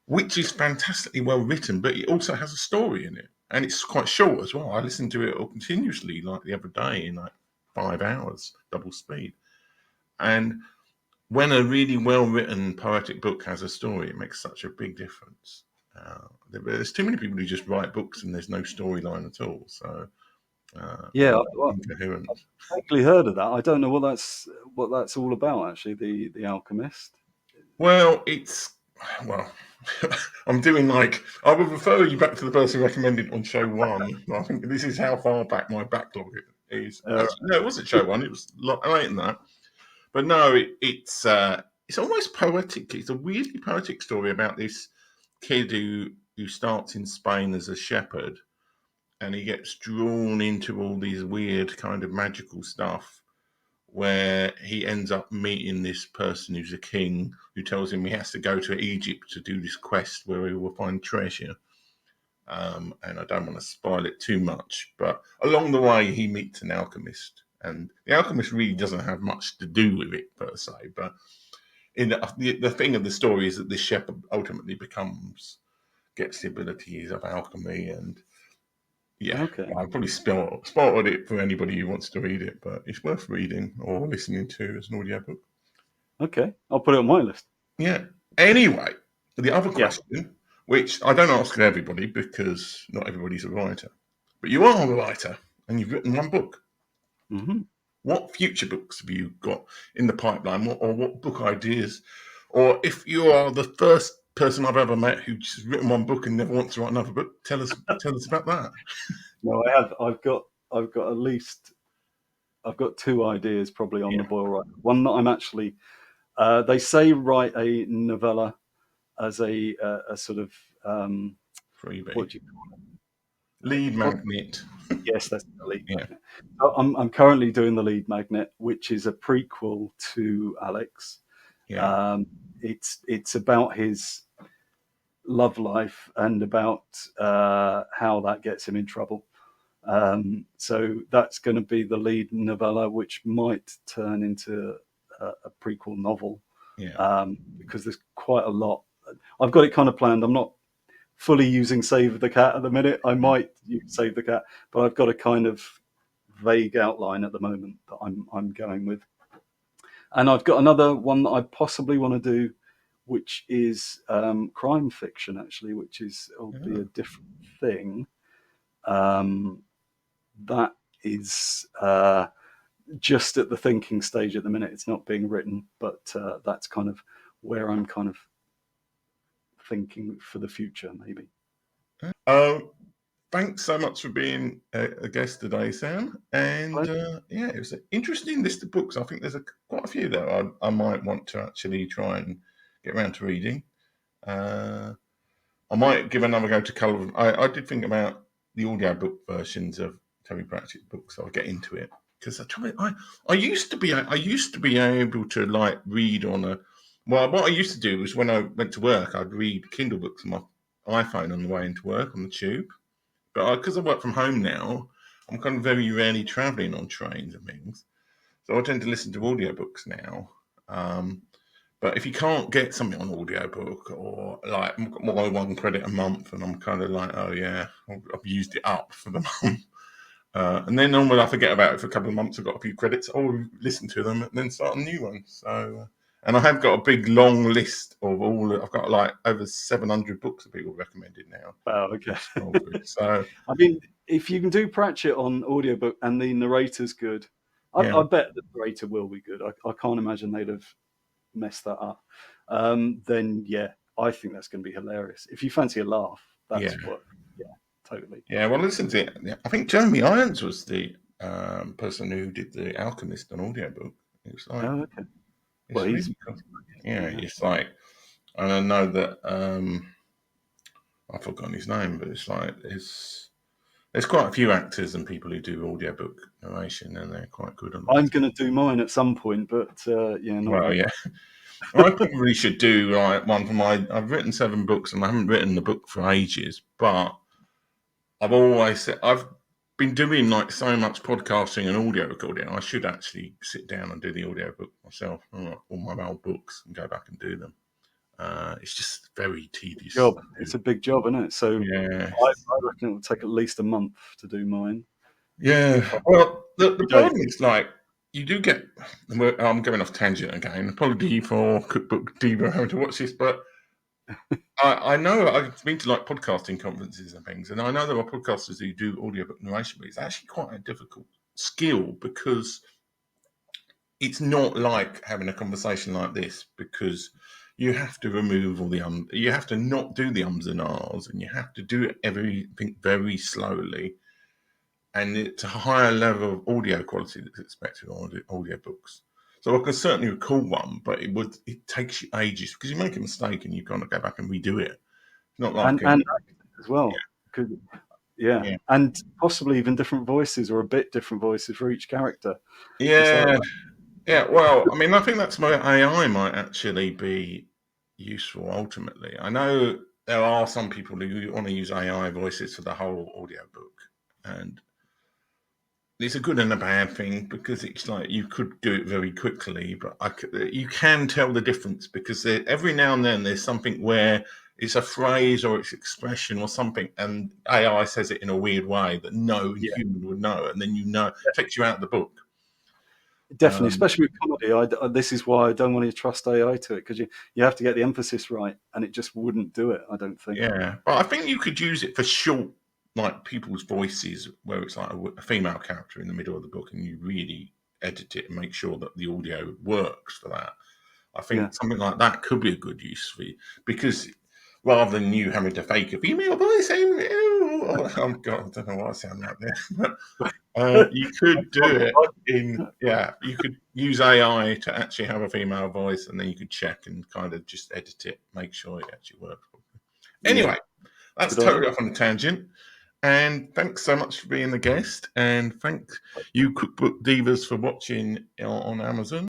which is fantastically well written, but it also has a story in it, and it's quite short as well. I listened to it all continuously, like the other day, in like 5 hours, double speed. And when a really well written poetic book has a story, it makes such a big difference. There's too many people who just write books and there's no storyline at all. So Yeah, incoherent. I've vaguely heard of that. I don't know what that's all about. Actually, the Alchemist. Well, well. I'm doing like I would refer you back to the person who recommended on show one. I think this is how far back my backlog is. Uh, Actually, no, it wasn't show one. It was later than that. But no, it's almost poetic. It's a weirdly poetic story about this kid who starts in Spain as a shepherd, and he gets drawn into all these weird kind of magical stuff, where he ends up meeting this person who's a king who tells him he has to go to Egypt to do this quest where he will find treasure. And I don't want to spoil it too much, but along the way he meets an alchemist, and the alchemist really doesn't have much to do with it per se. But in the thing of the story is that this shepherd ultimately gets the abilities of alchemy, and yeah, Okay. I've probably spoiled it for anybody who wants to read it, but it's worth reading or listening to as an audiobook. Okay. I'll put it on my list. Yeah. Anyway, the other Yeah. question, which I don't ask everybody because not everybody's a writer, but you are a writer and you've written one book. Mm-hmm. What future books have you got in the pipeline, or what book ideas? Or if you are the first person I've ever met who's written one book and never wants to write another book, tell us about that. No, I have. I've got at least. I've got two ideas probably on the Yeah. boil right now. One that I'm actually. They say write a novella as a sort of Freebie. what do you call Lead it? magnet. Yes, that's the lead Yeah. magnet. I'm currently doing the lead magnet, which is a prequel to Alex. Yeah. It's about his love life and about how that gets him in trouble. So that's going to be the lead novella, which might turn into a prequel novel, Yeah. because there's quite a lot. I've got it kind of planned. I'm not fully using Save the Cat at the minute. I might use Save the Cat, but I've got a kind of vague outline at the moment that I'm going with. And I've got another one that I possibly want to do, which is crime fiction, actually, which will be a different thing. That is just at the thinking stage at the minute. It's not being written, but that's kind of where I'm kind of thinking for the future, maybe. Thanks so much for being a guest today, Sam. And yeah, it was an interesting list of books. I think there's quite a few that I might want to actually try and get around to reading. I might give another go to Colour. I did think about the audiobook versions of Terry Pratchett books. I'll get into it because I used to be able to like read on a. Well, what I used to do was when I went to work, I'd read Kindle books on my iPhone on the way into work on the tube. But because I work from home now, I'm kind of very rarely travelling on trains and things. So I tend to listen to audiobooks now. But if you can't get something on audiobook, or like more than one credit a month, and I'm kind of like, oh yeah, I've used it up for the month. And then normally I forget about it for a couple of months. I've got a few credits. I'll listen to them and then start a new one. So, and I have got a big long list of I've got like over 700 books that people recommended now. Wow, okay. So, I mean, if you can do Pratchett on audiobook and the narrator's good, yeah. I bet the narrator will be good. I can't imagine they'd have messed that up. Then yeah, I think that's going to be hilarious. If you fancy a laugh, that's what. Yeah, totally. Yeah, well, listen to it. I think Jeremy Irons was the person who did The Alchemist on audiobook. It was like, Oh, okay. it's Well, he's really cool. Yeah, it's like, and I know that I've forgotten his name, but it's like there's quite a few actors and people who do audiobook narration, and they're quite good on I'm that. going to do mine at some point, but yeah, not Well, yet. yeah, I probably should do like one for my. I've written 7 books, and I haven't written the book for ages, but I've always said I've been doing like so much podcasting and audio recording. I should actually sit down and do the audio book myself, all my old books, and go back and do them. It's just very tedious. Job. It's a big job, isn't it? So Yeah, I reckon it will take at least a month to do mine. yeah. If I Well, the don't, problem is like you do get. I'm going off tangent again. Apology for Cookbook Diva having to watch this, but I know I've been to like podcasting conferences and things, and I know there are podcasters who do audiobook narration, but it's actually quite a difficult skill because it's not like having a conversation like this, because you have to remove all the you have to not do the ums and ahs, and you have to do everything very slowly, and it's a higher level of audio quality that's expected on audiobooks. So I can certainly record one, but it takes you ages because you make a mistake and you've got to go back and redo it. Not like and acting as well. Yeah, yeah, and possibly even different voices or a bit different voices for each character. Just like yeah, yeah. Well, I mean, I think that's where AI might actually be useful ultimately. I know there are some people who want to use AI voices for the whole audiobook, and it's a good and a bad thing because it's like you could do it very quickly, but you can tell the difference because every now and then there's something where it's a phrase or it's expression or something, and AI says it in a weird way that no yeah, human would know, and then it takes you out of the book. definitely, especially with comedy. This is why I don't want to trust AI to it, because you have to get the emphasis right, and it just wouldn't do it. I don't think. Yeah, but I think you could use it for short, like people's voices, where it's like a female character in the middle of the book, and you really edit it and make sure that the audio works for that. I Yeah, think something like that could be a good use for you because rather than you having to fake a female voice, oh God, I don't know what I sound like there, but you could do it you could use AI to actually have a female voice, and then you could check and kind of just edit it, make sure it actually works. yeah, Anyway, that's good idea. totally off on a tangent. And thanks so much for being the guest. And thanks you Cookbook Divas for watching on Amazon.